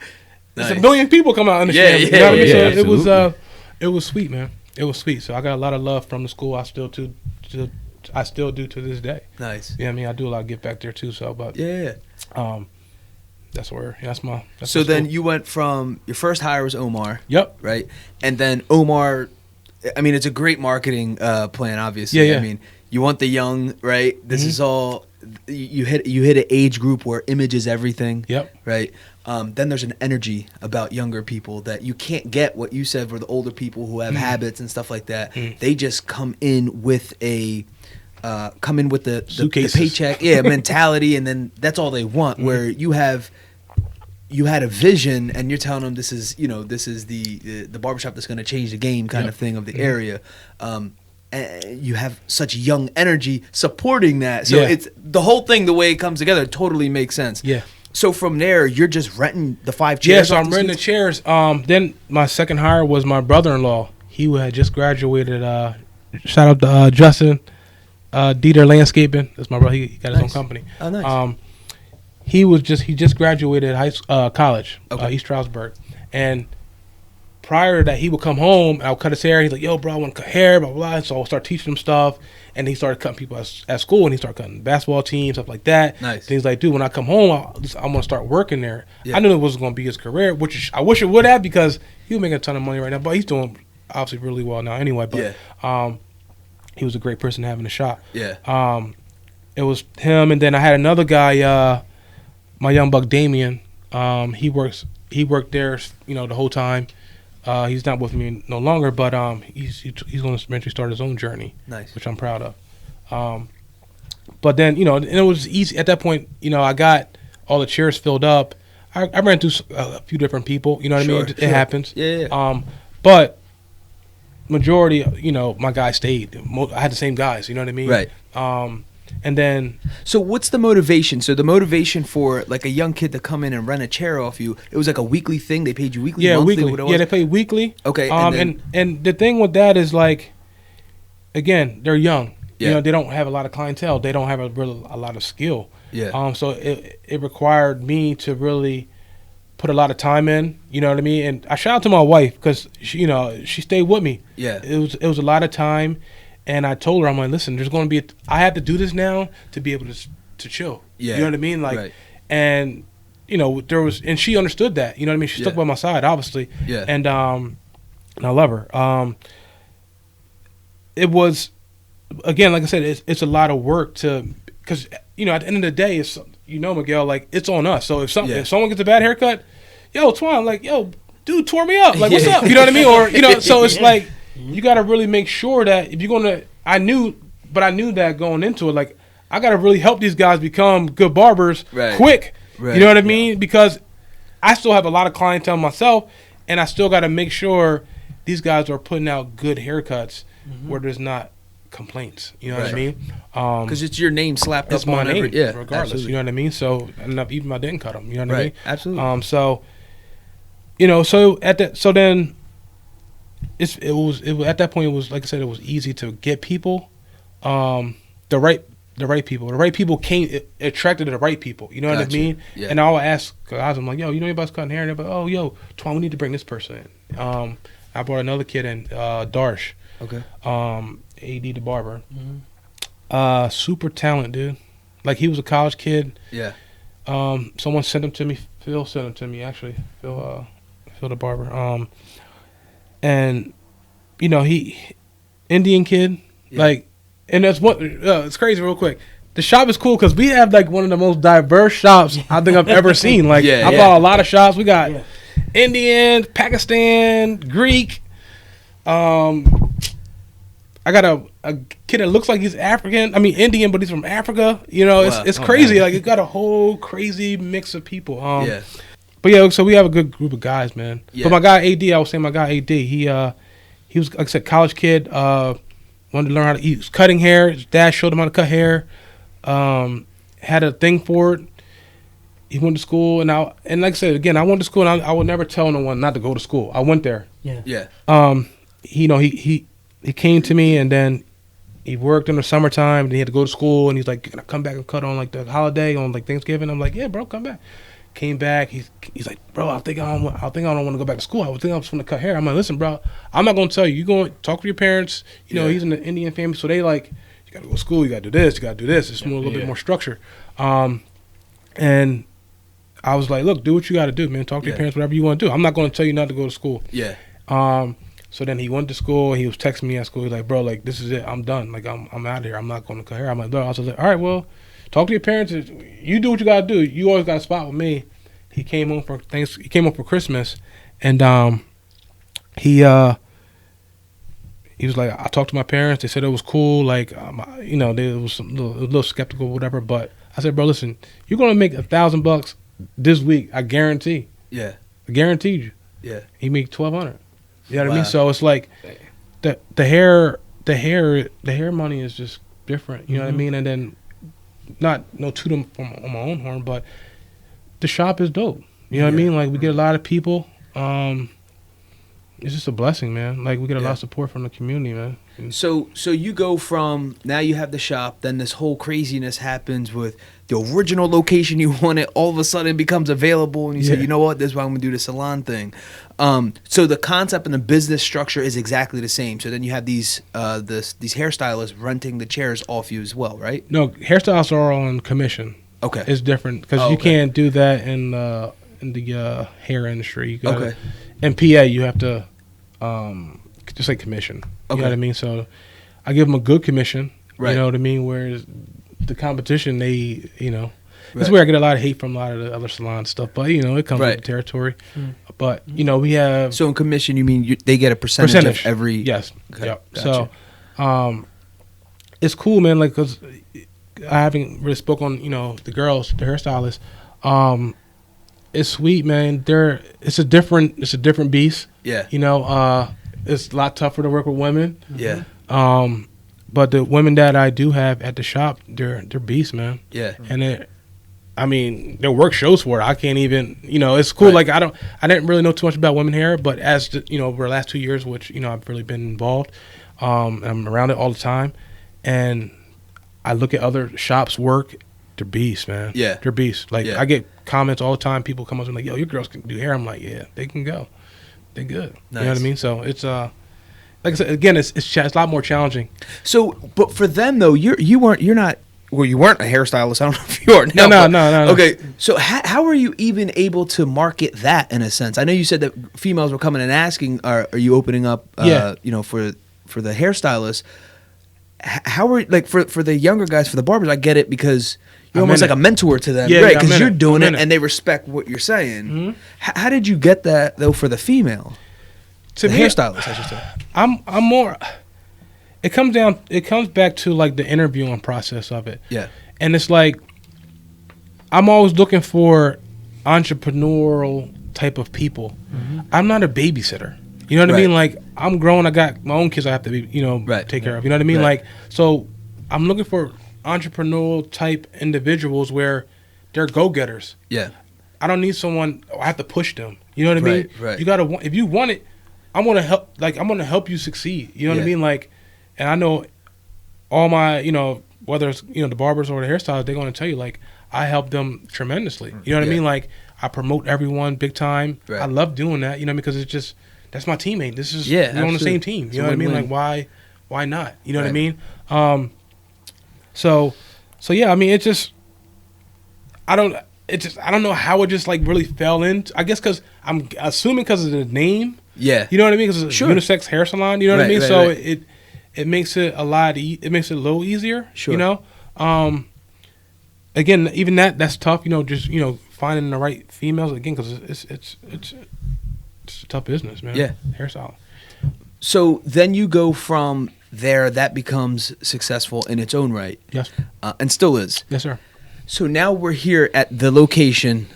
Nice. There's a million people come out in the Shaman. Yeah, You know what I mean? yeah, So it was sweet, man. It was sweet. So I got a lot of love from the school. I still do to this day. Nice. Yeah, I mean, I do a lot of give back there too. So, but that's where that's my. So then you went from your first hire was Omar. Yep. Right, and then Omar. I mean, it's a great marketing plan. Obviously, Yeah. I mean, you want the young, right? This is all you hit an age group where image is everything. Yep. Right. Then there's an energy about younger people that you can't get. What you said for the older people who have habits and stuff like that. They just come in with the paycheck, mentality, and then that's all they want. Where you had a vision, and you're telling them this is the barbershop that's going to change the game kind of thing of the area. And you have such young energy supporting that, so it's the whole thing. The way it comes together totally makes sense. Yeah. So from there, you're just renting the 5 chairs. Yeah, so I'm renting the chairs. Then my second hire was my brother-in-law. He had just graduated. Shout out to Justin Dieter Landscaping. That's my brother. He got his own company. Oh, nice. He just graduated college, East Stroudsburg, and prior to that, he would come home. I would cut his hair. He's like, "Yo, bro, I want to cut hair." Blah blah blah. So I'll start teaching him stuff, and he started cutting people at school, and he started cutting basketball teams, stuff like that. Nice. Things like, dude, when I come home, I'm gonna start working there. Yeah. I knew it wasn't gonna be his career, which I wish it would have, because he was making a ton of money right now. But he's doing obviously really well now anyway. But he was a great person having a shot. Yeah. It was him, and then I had another guy, my young buck Damien. He worked there, the whole time. He's not with me no longer, but he's going to eventually start his own journey. Nice. Which I'm proud of. But then, and it was easy at that point. I got all the chairs filled up. I ran through a few different people. You know what I mean? It happens. Yeah. But majority, my guys stayed. I had the same guys. You know what I mean? Right. And then, so what's the motivation? So the motivation for like a young kid to come in and rent a chair off you, it was like a weekly thing. They paid you weekly, monthly, weekly. what it was? Yeah, they pay weekly. Okay. And the thing with that is, like, again, they're young. Yeah. They don't have a lot of clientele. They don't have a lot of skill. Yeah. So it required me to really put a lot of time in. You know what I mean? And I shout out to my wife, because she stayed with me. Yeah. It was a lot of time. And I told her, I'm like, listen, there's going to be I have to do this now to be able to chill. Yeah. You know what I mean? Like, right. And, and she understood that. You know what I mean? She stuck by my side, obviously. Yeah. And I love her. It was, again, like I said, it's a lot of work because, at the end of the day, it's, Miguel, like, it's on us. So if someone gets a bad haircut, yo, Twan, like, yo, dude tore me up. Like, what's up? You know what I mean? Or, so it's like, you got to really make sure that if you're going to, I knew that going into it, like, I got to really help these guys become good barbers quick. Right. You know what I mean? Because I still have a lot of clientele myself, and I still got to make sure these guys are putting out good haircuts where there's not complaints. You know what I mean? Because it's your name slapped up on name, yeah, regardless. Absolutely. You know what I mean? So, and even if I didn't cut them, you know what I mean? Absolutely. So then. It was at that point. It was, like I said, it was easy to get people, the right people. The right people attracted to the right people. You know what I mean? Yeah. And I would ask guys, I'm like, yo, anybody's cutting hair? And they're like, oh, yo, Twan, we need to bring this person in. I brought another kid in, Darsh. Okay. AD the barber. Mm-hmm. Super talent, dude. Like, he was a college kid. Yeah. Someone sent him to me. Phil sent him to me, actually. Phil the barber. And he Indian kid, like, and that's what it's crazy. Real quick, the shop is cool because we have like one of the most diverse shops I think I've ever seen. Like, I bought a lot of shops. We got Indian, Pakistan, Greek. I got a kid that looks like he's African. I mean Indian, but he's from Africa. It's crazy. Man. Like, it got a whole crazy mix of people. But so we have a good group of guys, man. Yeah. But my guy AD, I was saying my guy AD, he was, like I said, college kid, wanted to learn he was cutting hair. His dad showed him how to cut hair, had a thing for it. he went to school, and like I said again, I went to school, and I would never tell no one not to go to school. I went there. Yeah. He came to me, and then he worked in the summertime, and he had to go to school, and he's like, "Can I come back and cut on like the holiday on like Thanksgiving?" I'm like, "Yeah, bro, come back." Came back. He's like, "Bro, I think I don't want to go back to school. I think I'm just going to cut hair." I'm like, "Listen, bro, I'm not going to tell you. You go and talk to your parents. You know, he's in the Indian family, so they like, you got to go to school. You got to do this. You got to do this. It's a little bit more structure." And I was like, "Look, do what you got to do, man. Talk to your parents, whatever you want to do. I'm not going to tell you not to go to school." Yeah. So then he went to school. He was texting me at school. He's like, "Bro, like, this is it. I'm done. Like, I'm out of here. I'm not going to cut hair." I'm like, "Bro," I was like, "All right, well, talk to your parents. You do what you got to do. You always got a spot with me." He came home for He came home for Christmas, and he was like, "I talked to my parents. They said it was cool. Like, they was a little skeptical, whatever. But I said, bro, listen, you're gonna make $1,000 this week. I guarantee. Yeah. I guaranteed you. Yeah. He made $1,200. You know what I mean? So it's like the hair money is just different. You know what I mean? And then not toot him on my own horn, but the shop is dope. You know what I mean? Like, we get a lot of people. It's just a blessing, man. Like, we get a lot of support from the community, man. So you go from, now you have the shop, then this whole craziness happens with the original location you wanted, all of a sudden becomes available, and you say, you know what, this is why I'm going to do the salon thing. So the concept and the business structure is exactly the same. So then you have these hairstylists renting the chairs off you as well, right? No, hairstylists are on commission. Okay. It's different because you can't do that in the hair industry. You gotta, in PA, you have to just say commission. You know what I mean? So I give them a good commission. Right. You know what I mean? Whereas the competition, they, that's where I get a lot of hate from a lot of the other salon stuff. But, it comes with the territory. But, we have... So in commission, you mean they get a percentage of every... Yes. Okay. Yep. Gotcha. So it's cool, man, like, because I haven't really spoke on, the girls, the hairstylists. It's sweet, man. It's a different beast. Yeah. It's a lot tougher to work with women. Yeah. But the women that I do have at the shop, they're beasts, man. Yeah. And their work shows for it. I can't even, it's cool. Like, I didn't really know too much about women hair, but as over the last 2 years, which I've really been involved, and I'm around it all the time, and I look at other shops' work. They're beasts, man. Yeah. They're beasts. Like, I get comments all the time. People come up and like, "Yo, your girls can do hair." I'm like, "Yeah, they can go. They're good." Nice. You know what I mean? So it's like I said again, it's a lot more challenging. So, but for them though, you weren't a hairstylist. I don't know if you are now. No. Okay, so how are you even able to market that in a sense? I know you said that females were coming and asking, "Are you opening up?" For the hairstylists. How are for the younger guys, for the barbers? I get it because you're almost like a mentor to them, right? Because you're doing it and they respect what you're saying. Mm-hmm. How did you get that though for the female? The hairstylist, I should say. I'm more. It comes back to like the interviewing process of it. Yeah. And it's like I'm always looking for entrepreneurial type of people. Mm-hmm. I'm not a babysitter. You know what I mean? Like, I'm grown. I got my own kids I have to be, take care of. You know what I mean? Like, so I'm looking for entrepreneurial type individuals where they're go-getters. Yeah. I don't need someone, I have to push them. You know what I mean? Right. You got to, if you want it, I'm going to help, like, I'm going to help you succeed. You know what I mean? Like, and I know all my, whether it's, the barbers or the hairstylists, they're going to tell you, like, I help them tremendously. You know what I mean? Like, I promote everyone big time. Right. I love doing that, because it's just, that's my teammate. This is we're on the same team. You know what I mean? Like, why not? You know what I mean? So yeah. I mean, I don't know how it just like really fell in. I guess because I'm assuming because of the name. Yeah. You know what I mean? Because it's a unisex hair salon. You know what I mean? So it makes it it makes it a little easier. Sure. Again, even that's tough. Just finding the right females again because it's a tough business, man. Yeah. Hairstyle. So then you go from there, that becomes successful in its own right. Yes. And still is. Yes, sir. So now we're here at the location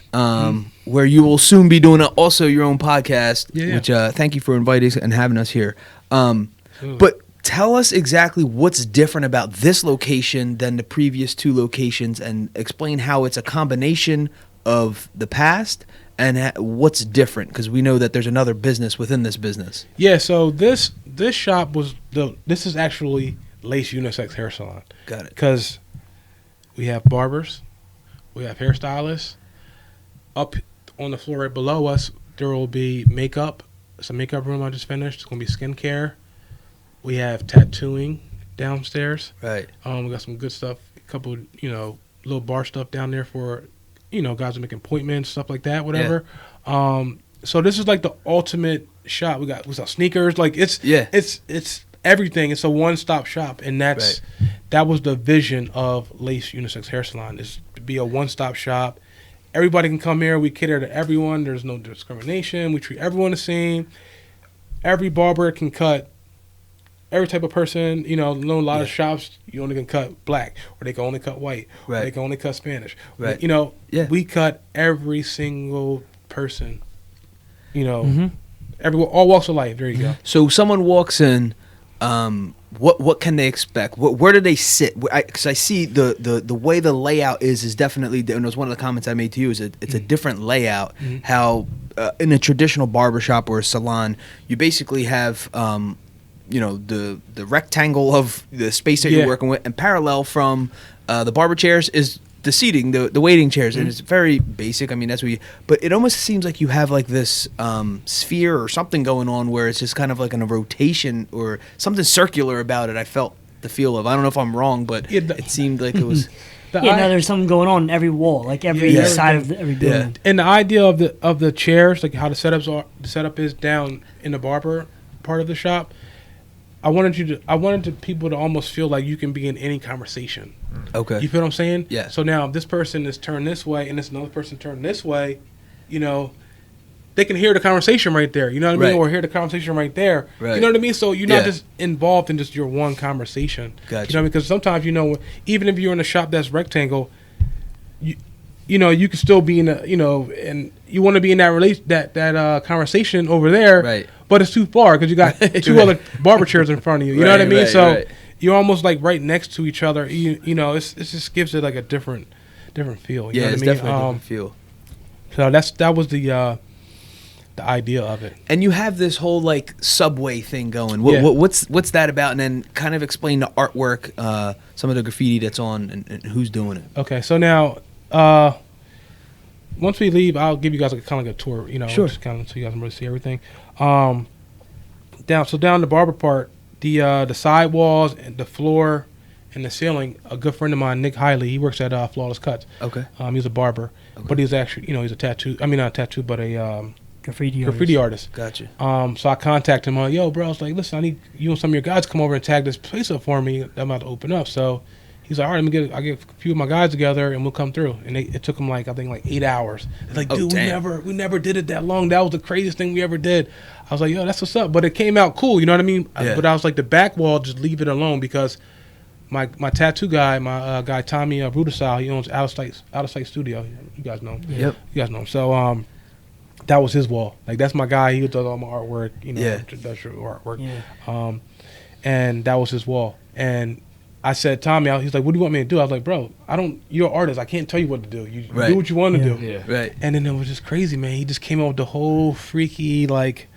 where you will soon be doing also your own podcast, which thank you for inviting us and having us here. But tell us exactly what's different about this location than the previous two locations and explain how it's a combination of the past and what's different? Because we know that there's another business within this business. Yeah, so this shop this is actually Lace Unisex Hair Salon. Got it. Because we have barbers, we have hairstylists. Up on the floor right below us, there will be makeup. It's a makeup room I just finished. It's going to be skincare. We have tattooing downstairs. Right. We got some good stuff, a couple, little bar stuff down there for, guys who make appointments, stuff like that, whatever. Yeah. So this is like the ultimate shop. We got sneakers. Like it's everything. It's a one-stop shop, and that was the vision of Lace Unisex Hair Salon, is to be a one-stop shop. Everybody can come here. We cater to everyone. There's no discrimination. We treat everyone the same. Every barber can cut every type of person. A lot of shops, you only can cut black, or they can only cut white, or they can only cut Spanish. Right. We cut every single person. All walks of life. There you go. So someone walks in. What can they expect? Where do they sit? Because I see the way the layout is definitely, and it was one of the comments I made to you, is it's a different layout. Mm-hmm. How in a traditional barbershop or a salon, you basically have the rectangle of the space that you're working with, and parallel from the barber chairs is the seating, the waiting chairs, and it's very basic. I mean, that's what but it almost seems like you have like this sphere or something going on where it's just kind of like in a rotation or something circular about it. I felt the feel of. I don't know if I'm wrong, but it seemed like it was. There's something going on in every wall, like every side of every building. Yeah. And the idea of the chairs, like how the setup is down in the barber part of the shop. I wanted people to almost feel like you can be in any conversation. Okay. You feel what I'm saying? Yeah. So now if this person is turned this way and this another person turned this way, they can hear the conversation right there. You know what I mean? Or hear the conversation right there. Right. You know what I mean? So you're not just involved in just your one conversation. Gotcha. You know, because sometimes, even if you're in a shop that's rectangle, you can still be in and you want to be in that conversation over there. Right. But it's too far because you got two other barber chairs in front of you. You know what I mean? So you're almost like right next to each other. It just gives it like a different feel. You know what I mean? Definitely a different feel. So that was the idea of it. And you have this whole like subway thing going. What's that about? And then kind of explain the artwork, some of the graffiti that's on, and who's doing it. Okay, so now once we leave, I'll give you guys kind of like a tour. Sure. Just kind of so you guys can really see everything. Down the barber part, the sidewalls and the floor and the ceiling. A good friend of mine, Nick Hiley, he works at Flawless Cuts. Okay. He's a barber, but he's actually, he's a tattoo. I mean, not a tattoo, but a graffiti artist. Gotcha. So I contacted him. I'm like, yo, bro, I was like, listen, I need you and some of your guys to come over and tag this place up for me. I'm about to open up. So he's like, all right, I'll get a few of my guys together and we'll come through. And it took him I think 8 hours. It's like, dude, we never did it that long. That was the craziest thing we ever did. I was like, yo, that's what's up. But it came out cool, you know what I mean? Yeah. But I was like, the back wall, just leave it alone because my tattoo guy, my guy Tommy Rudisal, he owns Out of Sight Studio. You guys know him. Yep. You guys know him. So that was his wall. Like that's my guy. He does all my artwork, industrial artwork. Yeah. And that was his wall. And I said, Tommy, he's like, what do you want me to do? I was like, bro, you're an artist. I can't tell you what to do. You do what you want to do. Yeah. Right. And then it was just crazy, man. He just came up with the whole freaky, like,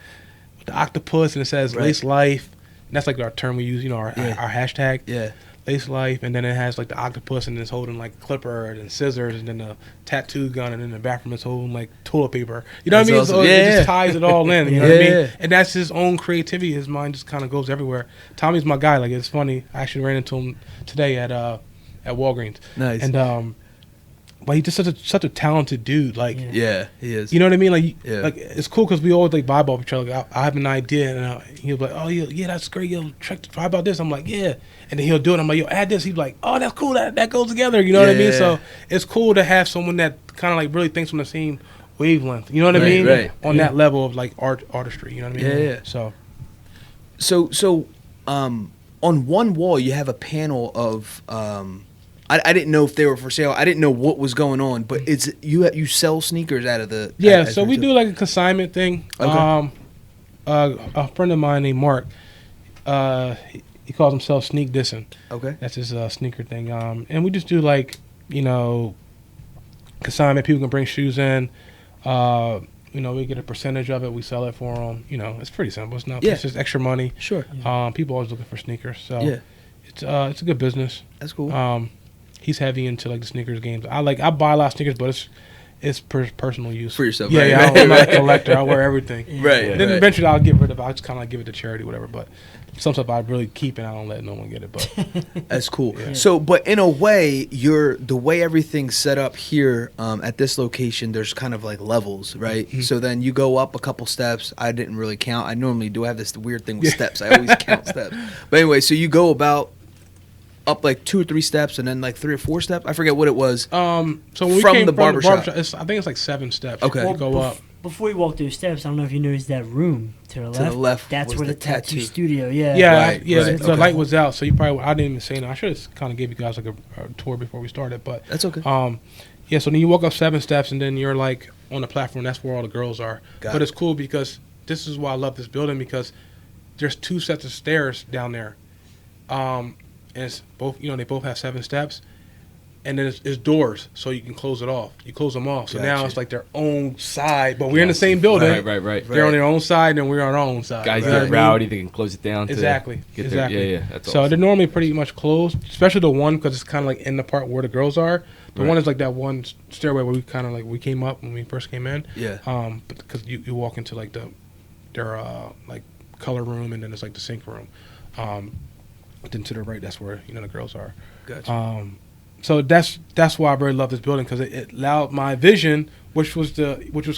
with the octopus, and it says Lace Life. And that's like our term we use, our hashtag. Yeah. Lace Life. And then it has like the octopus, and it's holding like clipper and scissors, and then the tattoo gun, and then the bathroom is holding like toilet paper. You know what I mean? Awesome. So it just ties it all in. You know what I mean? Yeah. And that's his own creativity. His mind just kind of goes everywhere. Tommy's my guy. Like, it's funny. I actually ran into him today at Walgreens. Nice. And but he's just such a talented dude. Like, yeah, he is. you know what I mean? Like, Yeah. it's cool because we always like vibe off each other. Like, I have an idea, and he'll be like, "Oh yeah, that's great. Yo, try about this." I'm like, "Yeah," and then he'll do it. I'm like, "Yo, add this." He's like, "Oh, that's cool. That goes together." You know what I mean? Yeah. So it's cool to have someone that kind of like really thinks on the same wavelength. You know what I mean? Right. On that level of like artistry. You know what I mean? Yeah. So on one wall you have a panel of I didn't know if they were for sale. I didn't know what was going on, but it's you sell sneakers out of the so we do like a consignment thing. Okay. A friend of mine named Mark, he calls himself Sneak Dissin'. Okay. That's his sneaker thing. And we just do like, consignment. People can bring shoes in. We get a percentage of it. We sell it for them. It's pretty simple. It's not. It's just extra money. Sure. People always looking for sneakers. So it's a good business. That's cool. He's heavy into like the sneakers games. I buy a lot of sneakers, but it's personal use For yourself. Yeah, right? yeah. I'm not a collector. I wear everything. Right. Then eventually I'll get rid of it. I just kind of like give it to charity, whatever. But some stuff I really keep and I don't let no one get it. But that's cool. Yeah. So, but in a way, the way everything's set up here at this location, there's kind of like levels, right? Mm-hmm. So then you go up a couple steps. I didn't really count. I normally do have this weird thing with steps. I always count steps. But anyway, so you go about up like 2 or 3 steps and then like 3 or 4 steps. I forget what it was. So when we from came the barbershop, I think it's like 7 steps. Okay. You go up. Before you walk through the steps, I don't know if you noticed that room to the left. To the left That's was where the the tattoo tattoo. studio. Yeah. Yeah, Right, yeah. right, The okay. light was out, so you probably. I didn't even say no. I should have kind of gave you guys like a tour before we started, but That's okay. yeah. So then you walk up 7 steps, and then you're like on the platform. That's where all the girls are. Got But it. it's cool because this is why I love this building because there's 2 sets of stairs down there, and it's both. They both have 7 steps. And then it's doors, so you can close it off. You close them off. So now Gotcha. it's like their own side, but we're in the same building. Right. They're on their own side, and we're on our own side. Guys You know get what I mean? rowdy, they can close it down. Exactly. Get their, Exactly. yeah. That's So awesome. they're normally pretty much closed, especially the one because it's kind of like in the part where the girls are. The Right. one is like that one stairway where we kind of like we came up when we first came in. Yeah. But because you walk into like their like color room and then it's like the sink room. But then to the right, that's where the girls are. Gotcha. So that's why I really love this building because it allowed my vision, which was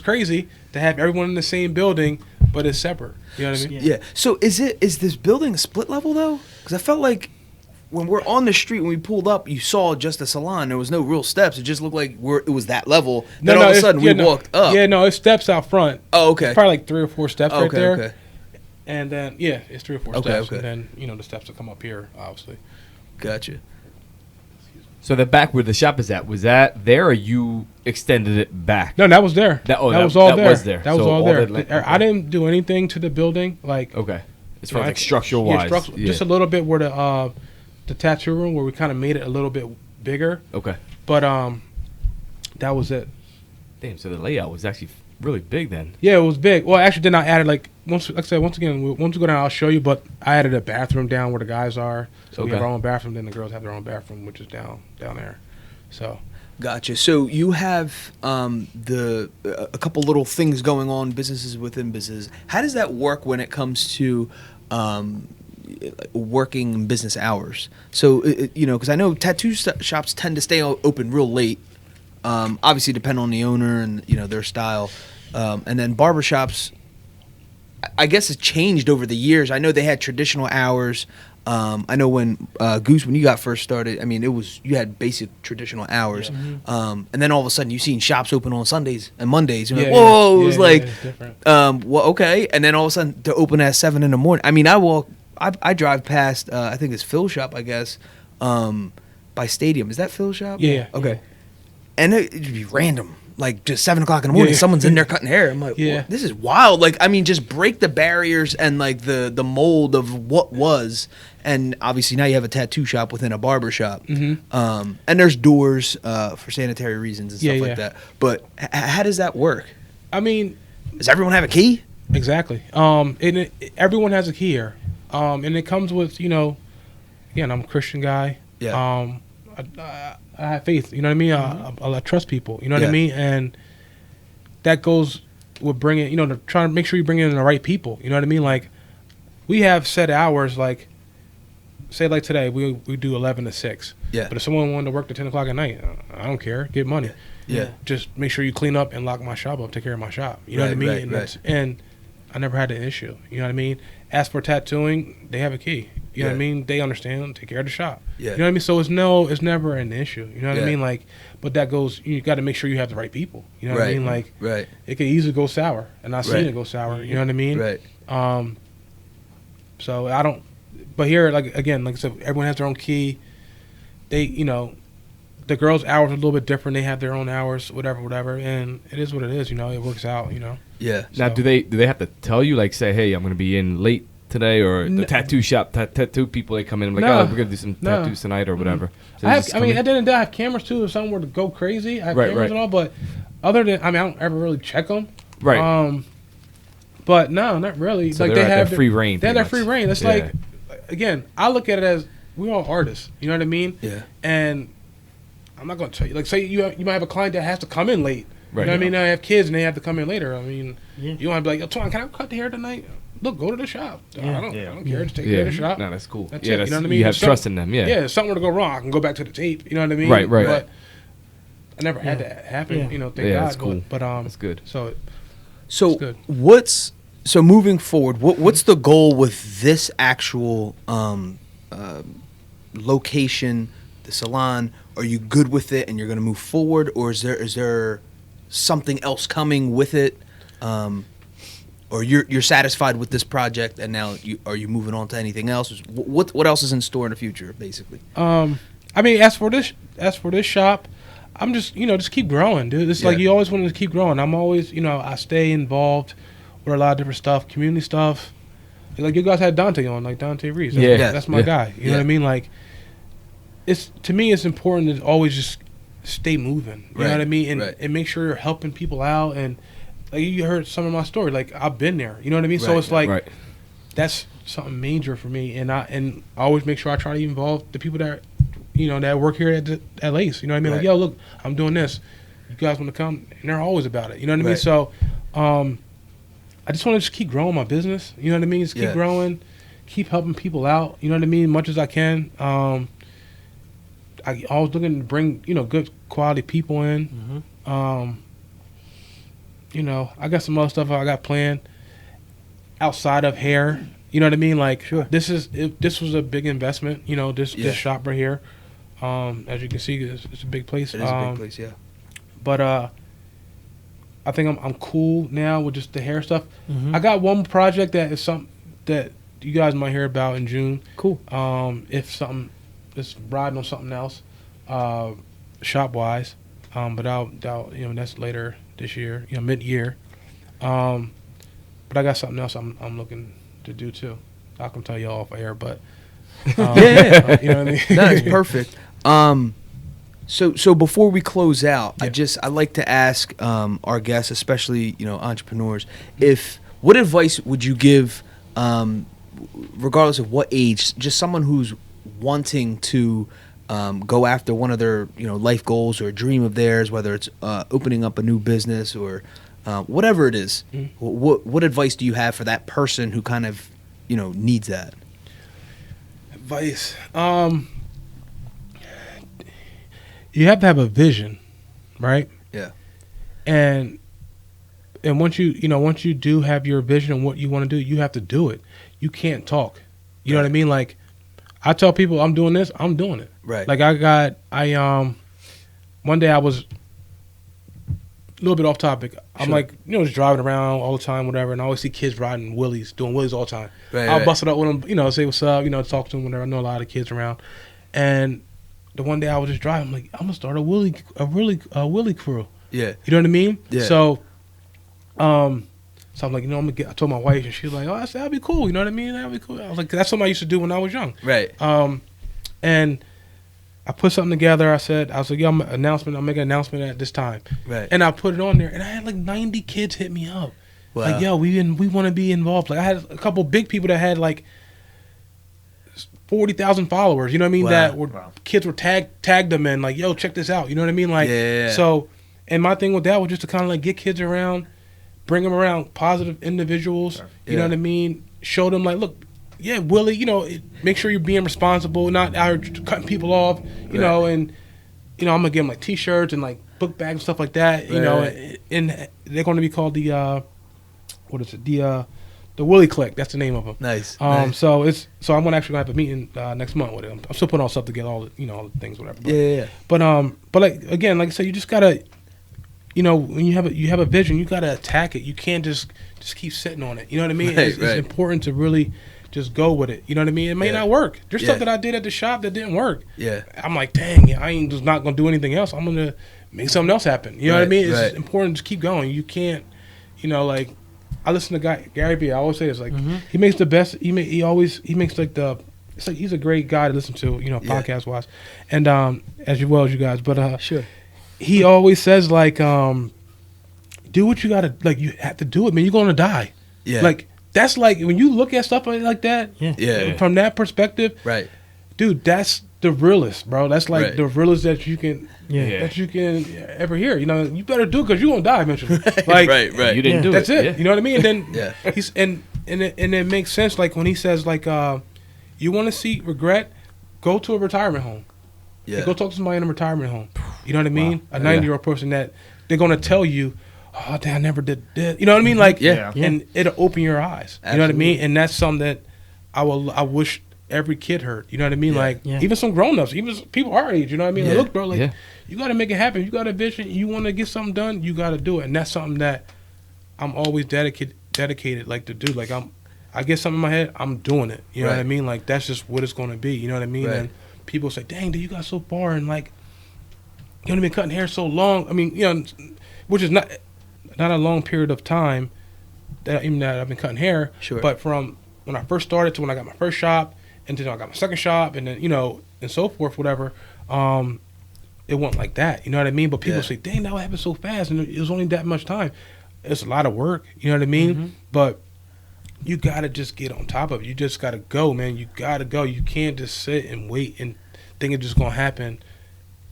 crazy, to have everyone in the same building, but it's separate. You know what I mean? Yeah. So is this building a split level though? Because I felt like when we're on the street, when we pulled up, you saw just a salon. There was no real steps. It just looked like it was that level. Then all of a sudden we walked up. Yeah, no, it steps out front. Oh, okay. It's probably like 3 or 4 steps right there. Okay. And then it's 3 or 4 Okay, steps, okay. and then the steps that come up here, obviously. Gotcha. So the back where the shop is at, was that there or you extended it back? No, that was there. That was all that there. was there. That was So all all there. the, like, I didn't do anything to the building, like Okay. As you far know, as like structural wise. just a little bit where the tattoo room where we kind of made it a little bit bigger, Okay. but that was it. Damn, so the layout was actually really big then. Yeah, it was big. Well, actually, then I added once we go down, I'll show you. But I added a bathroom down where the guys are, so we have Okay. our own bathroom. Then the girls have their own bathroom, which is down there. So Gotcha. So you have a couple little things going on, businesses within businesses. How does that work when it comes to working business hours? So because I know tattoo shops tend to stay open real late. Obviously, depending on the owner and their style, and then barbershops. I guess it's changed over the years. I know they had traditional hours. I know when Goose, when you got first started, I mean, you had basic traditional hours, and then all of a sudden you seen shops open on Sundays and Mondays. You're like, whoa! It was like, it's different. well, okay, and then all of a sudden they're open at 7 in the morning. I mean, I drive past. I think it's Phil's shop, I guess, by Stadium. Is that Phil's shop? Yeah. Okay. And it'd be random. Like just 7 o'clock in the morning, Yeah. someone's in there cutting hair. I'm like, Yeah. "What? This is wild. Like, I mean, just break the barriers and like the mold of what was. And obviously now you have a tattoo shop within a barber shop. Mm-hmm. And there's doors for sanitary reasons and stuff Yeah, like yeah. that. But how does that work? I mean, Does everyone have a key? exactly. Everyone has a key here, and it comes with again, I'm a Christian guy. Yeah. I have faith. You know what I mean? I trust people. You know what Yeah. I mean? And that goes with bringing, to try to make sure you bring in the right people. You know what I mean? Like, we have set hours. Like, say like today, we do 11 to 6. Yeah. But if someone wanted to work to 10 o'clock at night, I don't care. Get money. Yeah. Just make sure you clean up and lock my shop up. Take care of my shop. You know what I Right, mean? right, and, right. and I never had an issue. You know what I mean? As for tattooing, they have a key. You know what I Yeah. mean? They understand. Take care of the shop. Yeah. You know what I mean? So it's never an issue. You know what Yeah. I mean? Like, but that goes. You got to make sure you have the right people. You know what I Right. mean? Like, Right. it could easily go sour, and I've seen Right. it go sour. You know what I mean? Right. So I don't. But here, like again, like I said, everyone has their own key. They, the girls' hours are a little bit different. They have their own hours, whatever, and it is what it is. It works out. Yeah. Now, So- do they have to tell you, like, say, hey, I'm going to be in late today, or the tattoo shop, tattoo people, they come in and like, No. oh, we're gonna do some tattoos tonight or whatever. So I mean, at the end of the day, I have cameras too. If something were to go crazy, I have cameras and all. But other than, I mean, I don't ever really check them. Right. But no, not really. So like they have their free reign. They have pretty their much. free reign. It's like, again, I look at it as we're all artists. You know what I mean? Yeah. And I'm not gonna tell you. Like, say you might have a client that has to come in late. Right. You know what I mean? I have kids and they have to come in later. I mean, Yeah. you want to be like, yo, Twan, can I cut the hair tonight? Look, go to the shop. Yeah. I don't care. Just take care Yeah. of the shop. No, that's cool. That's yeah, it, that's, you know what I mean? You have So- trust in them. Yeah. Yeah, if something were to go wrong, I can go back to the tape. You know what I mean? Right. But I never had that happen. Yeah. You know, thank Yeah, God. that's cool. But That's good. So So good. so moving forward, what's the goal with this actual location, the salon? Are you good with it and you're going to move forward, or is there something else coming with it, or you're satisfied with this project and now are you moving on to anything else? What else is in store in the future, basically? I mean, as for this shop, I'm just just keep growing, dude. It's like you always want to keep growing. I'm always I stay involved with a lot of different stuff, community stuff. Like you guys had Dante on, like Dante Reese. That's my guy. You know what I mean? Like, to me, it's important to always just stay moving. You know what I mean? And make sure you're helping people out. And like you heard some of my story. Like I've been there. You know what I mean? So it's like that's something major for me. And I always make sure I try to involve the people that that work here at Lace. You know what I mean? Like, yo, look, I'm doing this. You guys want to come? And they're always about it. You know what I mean? So, I just want to just keep growing my business. You know what I mean? Just keep growing, keep helping people out. You know what I mean? Much as I can. I always looking to bring good quality people in. I got some other stuff I got planned outside of hair. You know what I mean? Like this was a big investment. This shop right here. As you can see, it's a big place. It is a big place, yeah. But I think I'm cool now with just the hair stuff. I got one project that is something that you guys might hear about in June. Cool. If something is riding on something else, shop wise. But that's later this year, mid-year. But I got something else I'm looking to do too. I can tell you all off air, but you know what I mean. That is perfect. So before we close out, I like to ask our guests, especially entrepreneurs, what advice would you give, regardless of what age, just someone who's wanting to go after one of their life goals or a dream of theirs, whether it's opening up a new business or whatever it is. What advice do you have for that person who kind of needs that? Advice. You have to have a vision, right? Yeah. And once you do have your vision and what you want to do, you have to do it. You can't talk. You know what I mean? Like I tell people I'm doing this, I'm doing it. Right. Like one day I was a little bit off topic. I'm like, just driving around all the time, whatever, and I always see kids riding wheelies, doing wheelies all the time. I'll bust it up with them, say what's up, talk to them, whatever. I know a lot of kids around. And the one day I was just driving, I'm like, I'm gonna start a wheelie crew. Yeah. You know what I mean? Yeah. So I'm like, I told my wife, and she was like, I said, that'd be cool. You know what I mean? That'd be cool. I was like, that's something I used to do when I was young. Right. And I put something together. I was like, yo, I'll make an announcement at this time. Right. And I put it on there, and I had like 90 kids hit me up. Wow. Like, yo, we want to be involved. Like, I had a couple big people that had like 40,000 followers. You know what I mean? Wow. That were kids were tagged them in, like, yo, check this out. You know what I mean? Like, so. And my thing with that was just to kind of like get kids around, bring them around positive individuals. You know what I mean? Show them like, look. Yeah, Willie, make sure you're being responsible, not out here cutting people off, you know, and, I'm going to give them, like, T-shirts and, like, book bags and stuff like that, and they're going to be called the, the Willie Click. That's the name of them. Nice. So I'm going to actually have a meeting next month with them. I'm still putting all stuff together, all the things, whatever. But, But, like, again, like I said, you just got to, when you have a vision, you got to attack it. You can't just keep sitting on it. You know what I mean? It's important to really just go with it. You know what I mean? It may not work. There's stuff that I did at the shop that didn't work. Yeah. I'm like, dang, I ain't just not going to do anything else. I'm going to make something else happen. You know what I mean? It's important to keep going. You can't, I listen to Gary Vee. I always say this, like he makes the best. He makes like the. It's like he's a great guy to listen to, podcast wise, and as well as you guys. But Sure. He always says like, do what you gotta, like you have to do it, man. You're gonna die. Yeah. Like that's like when you look at stuff like that. Yeah. From that perspective, Right. dude, that's the realest, bro. That's like Right. the realest that you can. Yeah. That you can ever hear. You better do it because you're gonna die eventually. Like, Right. You didn't do that's it. Yeah. You know what I mean? And then Yeah. he's and it makes sense. Like when he says like, you want to see regret, go to a retirement home. Yeah. Go talk to somebody in a retirement home. You know what I mean? Wow. A 90-year-old person that they're gonna tell you, oh, damn, I never did this. You know what I mean? Like, Yeah. and it'll open your eyes. You know what I mean? And that's something that I wish every kid heard. You know what I mean? Yeah. Like, Yeah. even some grown-ups, even people our age. You know what I mean? Yeah. Like, look, bro, like, Yeah. you got to make it happen. You got a vision. You want to get something done. You got to do it. And that's something that I'm always dedicated, like to do. Like I get something in my head, I'm doing it. You know what I Right. mean? Like that's just what it's going to be. You know what I mean? Right. And people say, "Dang, dude, you got so far," and like, you only been cutting hair so long. I mean, which is not a long period of time that I've been cutting hair. Sure. But from when I first started to when I got my first shop, and then I got my second shop, and then and so forth, whatever. It wasn't like that. You know what I mean? But people Yeah. say, "Dang, that happened so fast," and it was only that much time. It's a lot of work. You know what I mean? But you gotta just get on top of it. You just gotta go, man. You gotta go. You can't just sit and wait and think it's just gonna happen.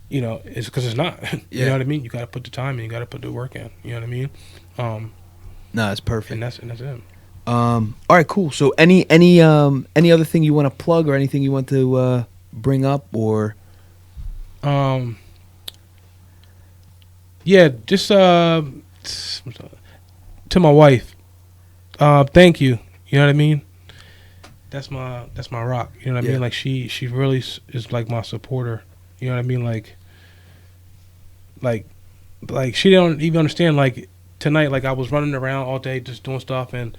It's because it's not. You Yeah. know what I mean? You gotta put the time in. You gotta put the work in. You know what I mean? No, it's perfect. And that's it. All right, cool. So any other thing you want to plug or anything you want to bring up or? Yeah, just to my wife. Thank you. You know what I mean? That's my rock. You know what I Yeah. mean? Like she really is like my supporter. You know what I mean? Like she don't even understand. Like tonight, like I was running around all day just doing stuff, and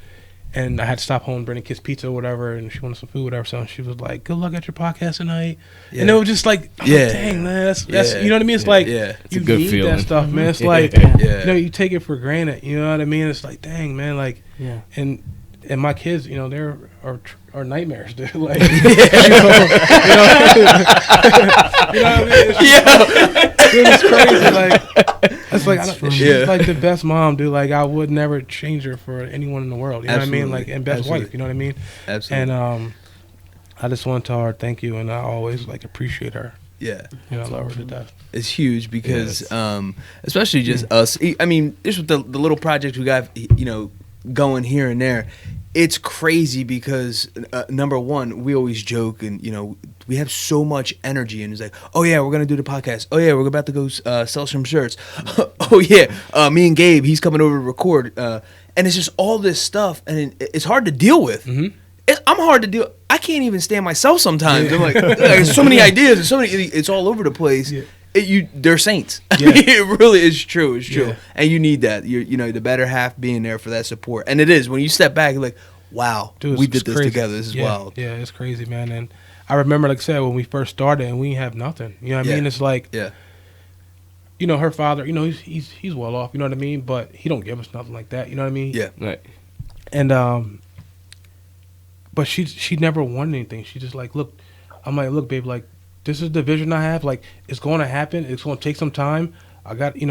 I had to stop home, bring the kids pizza or whatever, and she wanted some food, whatever. So she was like, "Good luck at your podcast tonight." Yeah. And it was just like, oh, Yeah. dang man, that's Yeah. you know what I mean? It's like Yeah. It's a you good need feeling. that stuff, man. It's like Yeah. you take it for granted. You know what I mean? It's like, dang man, like Yeah. and my kids, they're are nightmares, dude. Like, you know what I mean? It's crazy. Like, it's like she's Yeah. like the best mom, dude. Like, I would never change her for anyone in the world. You know what I mean? Absolutely. Like, and best Absolutely. wife. You know what I mean? Absolutely. And I just want to tell her thank you, and I always like appreciate her. Yeah. I love her to death. It's huge because, especially just us. I mean, just with the little projects we got, going here and there. It's crazy because number one, we always joke and we have so much energy and it's like, oh yeah, we're gonna do the podcast. Oh yeah, we're about to go sell some shirts. Oh yeah, me and Gabe, he's coming over to record. And it's just all this stuff, and it's hard to deal with. Mm-hmm. I'm hard to deal. I can't even stand myself sometimes. I'm like, there's so many ideas, and so many. It's all over the place. Yeah. They're saints. Yeah. It really is true. It's true, Yeah. and you need that. The better half being there for that support, and it is when you step back. You're like, wow, Dude, we it's did this crazy. together. This is yeah, wild. Yeah, it's crazy, man. And I remember, like I said, when we first started and we didn't have nothing. You know what I Yeah. mean? It's like, Yeah, her father, he's well off. You know what I mean? But he don't give us nothing like that. You know what I mean? yeah, Right. And but she never wanted anything. She just like, look, I'm like, look, babe, like this is the vision I have. Like it's going to happen. It's going to take some time. I got, I'm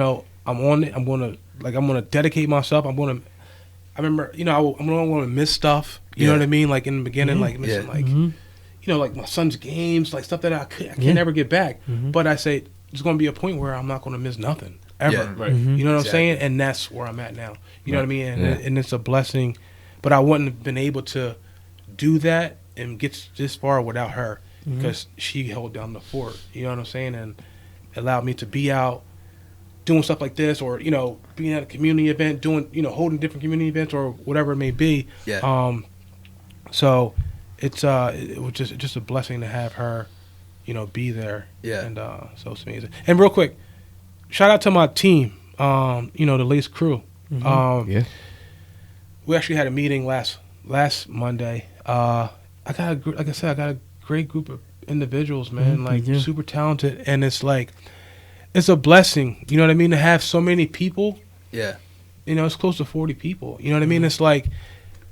on it. I'm going to dedicate myself. I remember, I'm going to miss stuff. You know Yeah. what I mean? Like in the beginning, like missing, Yeah. like, like my son's games, like stuff that I can Yeah. never get back. But I say there's going to be a point where I'm not going to miss nothing ever. Yeah. Right. You know what I'm Exactly. saying? And that's where I'm at now. You know what I mean? And, Yeah. and it's a blessing. But I wouldn't have been able to do that and get this far without her because she held down the fort. You know what I'm saying? And allowed me to be out doing stuff like this or, being at a community event, doing, holding different community events or whatever it may be. yeah. So it was just a blessing to have her, be there. Yeah. And so it's amazing. And real quick, shout out to my team, the Lace crew. Yeah. We actually had a meeting last Monday. I got a great group of individuals, man, like yeah. super talented, and it's like it's a blessing, you know what I mean, to have so many people Yeah. it's close to 40 people. You know what I mean? It's like,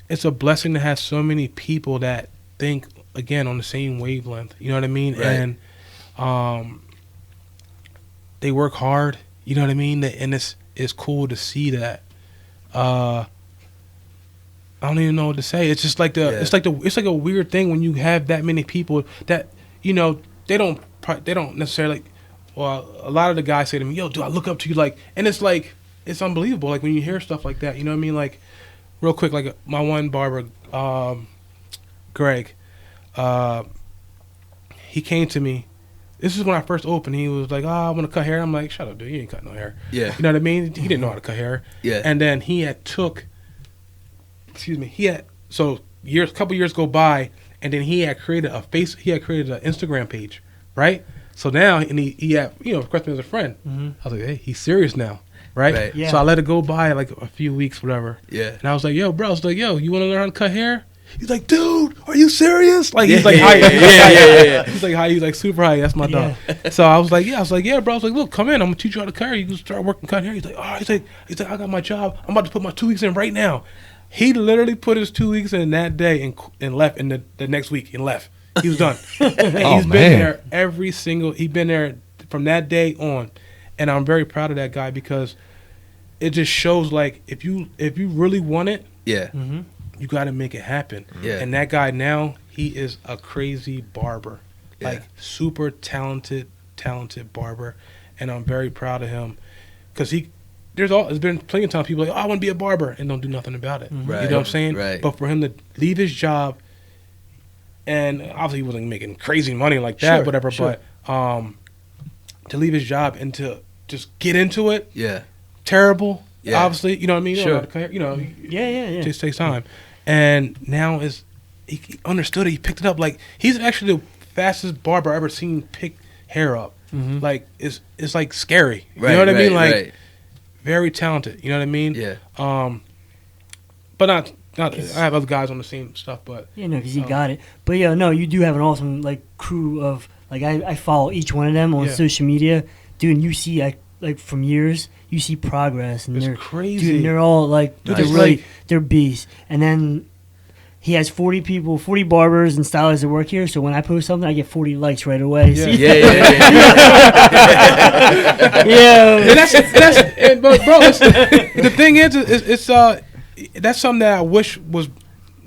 it's a blessing to have so many people that think, again, on the same wavelength. You know what I mean? Right. And they work hard. You know what I mean? And it's cool to see that. I don't even know what to say. It's just like it's like a weird thing when you have that many people that, they don't necessarily. Well, a lot of the guys say to me, "Yo, dude, I look up to you," like, and it's like, it's unbelievable. Like when you hear stuff like that, you know what I mean? Like, real quick, like my one barber, Greg, he came to me. This is when I first opened. He was like, I want to cut hair. I'm like, shut up, dude. You ain't cut no hair. Yeah. You know what I mean? He didn't know how to cut hair. Yeah. And then he had a couple years go by, and then he had created an Instagram page, right? So now, and he had, requested me as a friend. Mm-hmm. I was like, hey, he's serious now, right? Yeah. So I let it go by like a few weeks, whatever. Yeah. And I was like, yo, bro, you want to learn how to cut hair? He's like, dude, are you serious? Like, he's like, hi. Yeah. He's like, hi. He's like, super high. That's my dog. So I was like, yeah, bro. I was like, look, come in. I'm gonna teach you how to cut hair. You can start working cut hair. He's like, oh, he's like, I got my job. I'm about to put my 2 weeks in right now. He literally put his 2 weeks in that day and left in the next week and left. He was done. And he's been there he's been there from that day on. And I'm very proud of that guy because it just shows, like, if you really want it, Yeah. Mm-hmm. you got to make it happen. Yeah. And that guy now, he is a crazy barber. Yeah. Like, super talented barber. And I'm very proud of him because there's been plenty of times people are like, I want to be a barber, and don't do nothing about it. Right. You know what I'm saying? Right. But for him to leave his job, and obviously he wasn't making crazy money like that, Sure, whatever, sure. but to leave his job and to just get into it, Yeah. terrible, Yeah. obviously, you know what I mean? Sure. Yeah, Yeah. just takes time. And now he understood it. He picked it up. Like, he's actually the fastest barber I've ever seen pick hair up. Mm-hmm. Like, it's like scary. Right. You know what I mean? Like, right. very talented. You know what I mean? Yeah. But not. I have other guys on the same stuff, but Yeah, no, because he got it. But yeah, no, you do have an awesome crew of I follow each one of them on Yeah. social media, dude. And you see like from years, you see progress, and it's they're crazy. dude, and they're all Dude, they're it's really like- they're beasts. And then he has 40 barbers and stylists that work here. So when I post something, I get 40 likes right away. Yeah. See? Yeah. Yeah. And but bro, the thing is, it's that's something that I wish was,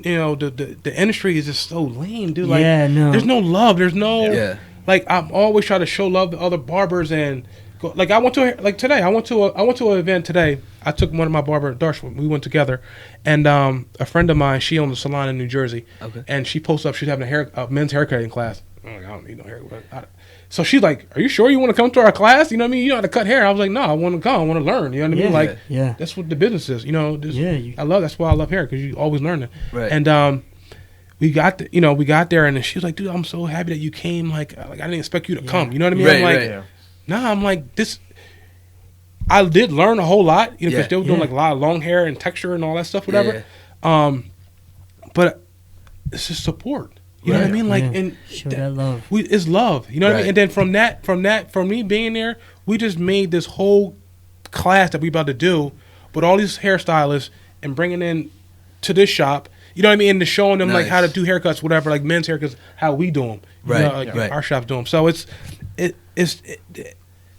the industry is just so lame, dude. Like, Yeah, no. there's no love. There's no, Yeah. like, I'm always trying to show love to other barbers and go. Like, I went to an event today. I took one of my barber, Darsh. We went together, and a friend of mine, she owns a salon in New Jersey, Okay. and she posted up she's having a men's haircutting class. I'm like, I don't need no haircut. So she's like, "Are you sure you want to come to our class? You know what I mean? You know how to cut hair?" I was like, "No, I want to come. I want to learn." You know what I mean? Yeah. Like, Yeah. that's what the business is. That's why I love hair, because you always learning. Right. And we got there, and then she was like, "Dude, I'm so happy that you came. Like I didn't expect you to come. You know what I mean?" Right, I'm like, right. "Nah." I'm like, this. I did learn a whole lot, because Yeah. they were doing Yeah. like a lot of long hair and texture and all that stuff, whatever. But it's just support. You know what I mean? Like, Yeah. and Show that love. it's love. You know what I mean? Right. And then from me being there, we just made this whole class that we about to do with all these hairstylists and bringing in to this shop. You know what I mean? And to showing them like how to Nice. do haircuts, whatever, like men's haircuts, how we do them. Right, Like right. our shop's do them. So it's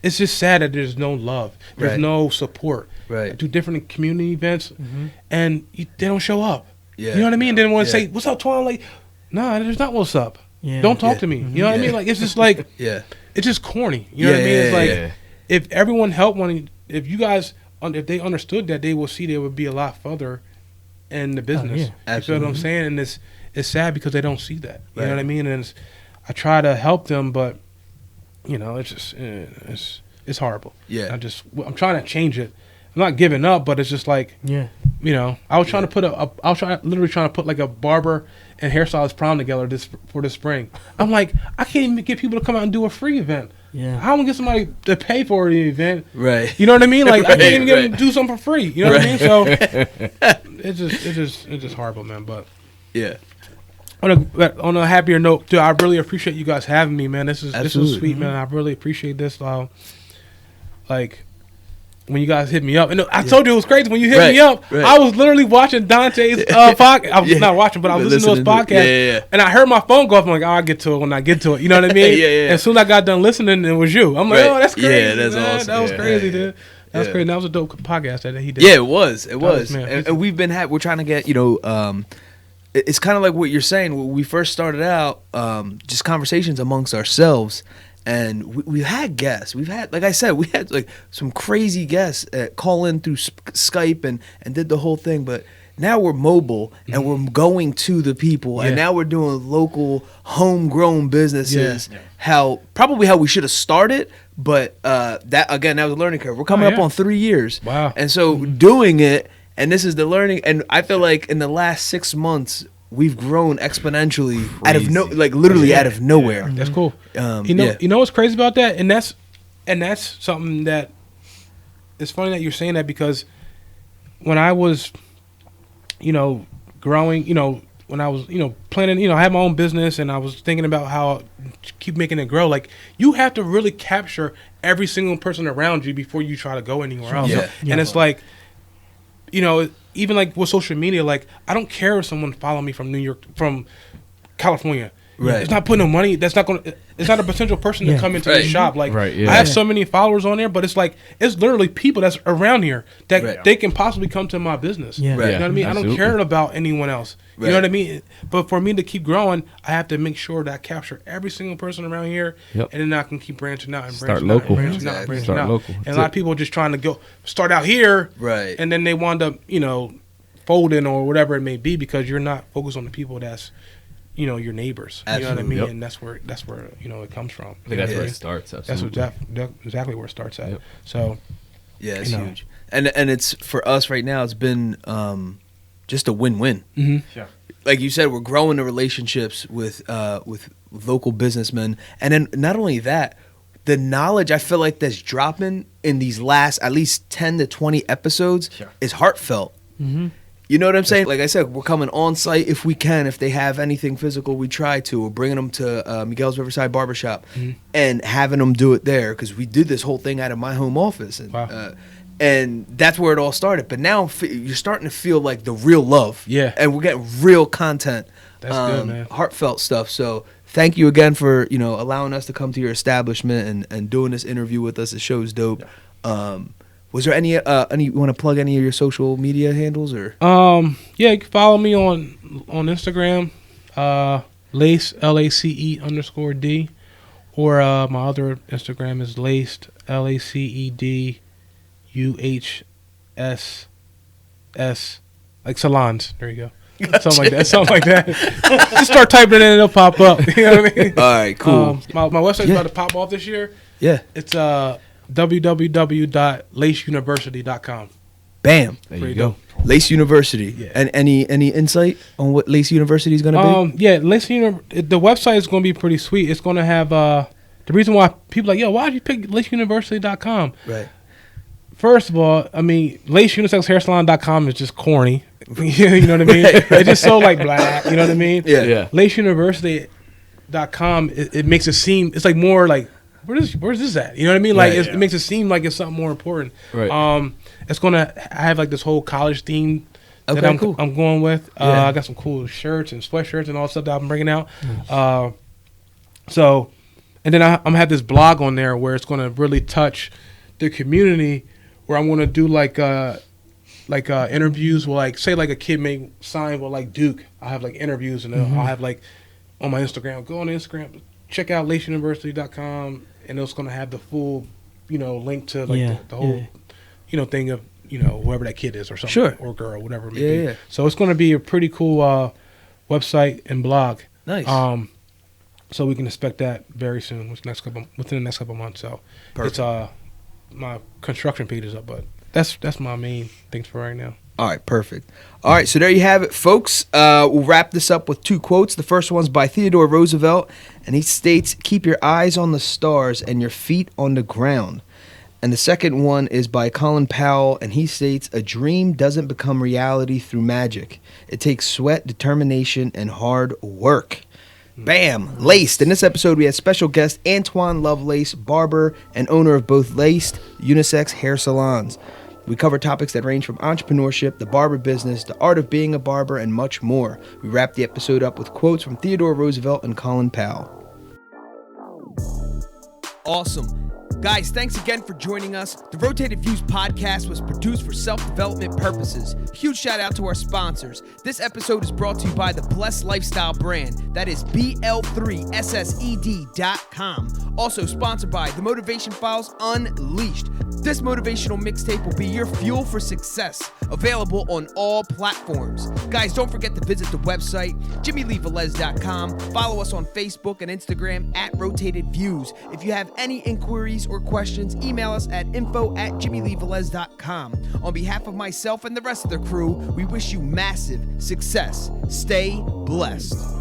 just sad that there's no love. There's Right. no support. Right. I do different community events, and they don't show up. Yeah. You know what I mean? They don't want Yeah. to say, "What's up, Twan?" Like, nah, there's not what's up. Yeah. Don't talk Yeah. to me. You know what I Yeah. mean? Like, it's just like, Yeah. it's just corny. You know what I mean? It's Yeah, like, yeah. if everyone helped if you guys, if they understood that, they will see they would be a lot further in the business. yeah. You feel what I'm Absolutely. saying? And it's sad because they don't see that. You know Right. what I mean? And I try to help them, but it's just it's horrible. Yeah. I'm trying to change it. I'm not giving up, but it's just like, Yeah. I was trying to put literally trying to put like a barber and hairstylist prom together for this spring. I'm like, I can't even get people to come out and do a free event. Yeah. How am I gonna get somebody to pay for the event? Right. You know what I mean? Like, I Right, can't even get them right. to do something for free. You know what I mean? So it's just horrible, man. But Yeah. on a happier note, dude, I really appreciate you guys having me, man. This is Absolutely. sweet, man. I really appreciate this. Like, when you guys hit me up. And I told you it was crazy when you hit Right, me up. right. I was literally watching Dante's podcast. I was Yeah. not watching, but I was listening to his podcast. Yeah. And I heard my phone go off. I'm like, I'll get to it when I get to it. You know what I mean? Yeah. And as soon as I got done listening, it was you. I'm like, Right. oh, that's crazy. Yeah, that's man. awesome. That was Yeah. crazy, dude. That was Yeah. crazy. That was a dope podcast that he did. Yeah, it was. It was. man. And we've been we're trying to get, it's kind of like what you're saying. When we first started out, just conversations amongst ourselves, and we've had guests. We've had, like I said, we had like some crazy guests call in through Skype and did the whole thing. But now we're mobile and we're going to the people, and Yeah. now we're doing local, homegrown businesses. Yeah. How we should have started, but that was a learning curve. We're coming up yeah. on 3 years. Wow. And so doing it, and this is the learning, and I feel like in the last 6 months we've grown exponentially out of literally out of nowhere. That's cool. Yeah. You know what's crazy about that, and that's something that it's funny that you're saying that, because when I was, growing, when I was, planning, I had my own business, and I was thinking about how to keep making it grow. Like, you have to really capture every single person around you before you try to go anywhere else. Yeah. And it's like, even like with social media, like, I don't care if someone follow me from New York, from California. Right. It's not putting no money. That's not going to. It's not a potential person to come into Right. the shop. Like, Right, yeah. I have so many followers on there, but it's like, it's literally people that's around here that Right. they can possibly come to my business. Yeah. Right. You know what I mean? I Absolutely. don't care about anyone else. You Right. know what I mean? But for me to keep growing, I have to make sure that I capture every single person around here, Yep. and then I can keep branching out and Start branching out local. and branching out and Exactly. branching Start out. local. And That's a lot it. of people are just trying to go start out here, Right. and then they wind up, folding or whatever it may be, because you're not focused on the people that's, your neighbors. You know what I Absolutely. mean? Yep. And that's where it comes from. I think that's Yeah. where it starts. That's Absolutely. exactly where it starts at. Yep. So Yeah, it's You know. huge. And it's for us right now. It's been just a win-win. mhm. Like you said, we're growing the relationships with local businessmen, and then not only that, the knowledge I feel like that's dropping in these last at least 10 to 20 episodes is heartfelt. Mm-hmm. You know what I'm saying? Like I said, we're coming on site if we can. If they have anything physical, we try to. We're bringing them to Miguel's Riverside Barbershop and having them do it there, because we did this whole thing out of my home office. And, Wow. and that's where it all started. But now you're starting to feel like the real love. Yeah. And we're getting real content. That's good, man. Heartfelt stuff. So thank you again for, allowing us to come to your establishment and doing this interview with us. The show's dope. Was there any you want to plug any of your social media handles or? Yeah, you can follow me on Instagram, Lace LACE_D, or my other Instagram is Laced LACEDUHSS, like salons. There you go. Something like that. Something like that. Just start typing it in, it'll pop up. You know what I mean? All right, cool. My website's Yeah. about to pop off this year. Yeah. It's www.laceuniversity.com. Bam. There Pretty you go. dope. Lace University. Yeah. And any insight on what Lace University is going to be? Yeah, the website is going to be pretty sweet. It's going to have the reason why people are like, yo, why did you pick laceuniversity.com? Right. First of all, I mean, laceunisex.hairsalon.com is just corny. You know what I mean? It's just so like black. You know what I mean? Yeah. Yeah. laceuniversity.com, it makes it seem, it's like more like, where's this at? You know what I mean? Like, Right. it makes it seem like it's something more important. Right. It's gonna have like this whole college theme that Okay, cool. I'm going with. Yeah. I got some cool shirts and sweatshirts and all stuff that I'm bringing out. So, and then I'm gonna have this blog on there where it's gonna really touch the community, where I'm gonna do like interviews with, like, say like a kid may sign with like Duke. I'll have like interviews, and I'll have like on my Instagram. Go on Instagram, check out laceuniversity.com, and it's gonna have the full, link to like the whole, thing of whoever that kid is or something, Sure. or girl, whatever it may Yeah, be. yeah. So it's gonna be a pretty cool website and blog. Nice. So we can expect that very soon, within the next couple months. So Perfect. it's my construction page is up, but that's my main things for right now. All right, perfect. All right, so there you have it, folks. We'll wrap this up with 2 quotes. The first one's by Theodore Roosevelt, and he states, "Keep your eyes on the stars and your feet on the ground." And the second one is by Colin Powell, and he states, "A dream doesn't become reality through magic. It takes sweat, determination, and hard work." Bam! Laced. In this episode, we had special guest Antoine Lovelace, barber and owner of both Laced unisex hair salons. We cover topics that range from entrepreneurship, the barber business, the art of being a barber, and much more. We wrap the episode up with quotes from Theodore Roosevelt and Colin Powell. Awesome. Guys, thanks again for joining us. The Rotated Views podcast was produced for self-development purposes. Huge shout out to our sponsors. This episode is brought to you by the Blessed Lifestyle brand. That is BL3SSED.com. Also sponsored by The Motivation Files Unleashed. This motivational mixtape will be your fuel for success. Available on all platforms. Guys, don't forget to visit the website, JimmyleeVelez.com. Follow us on Facebook and Instagram at Rotated Views. If you have any inquiries or questions, email us at info@JimmyleeVelez.com. On behalf of myself and the rest of the crew, we wish you massive success. Stay blessed.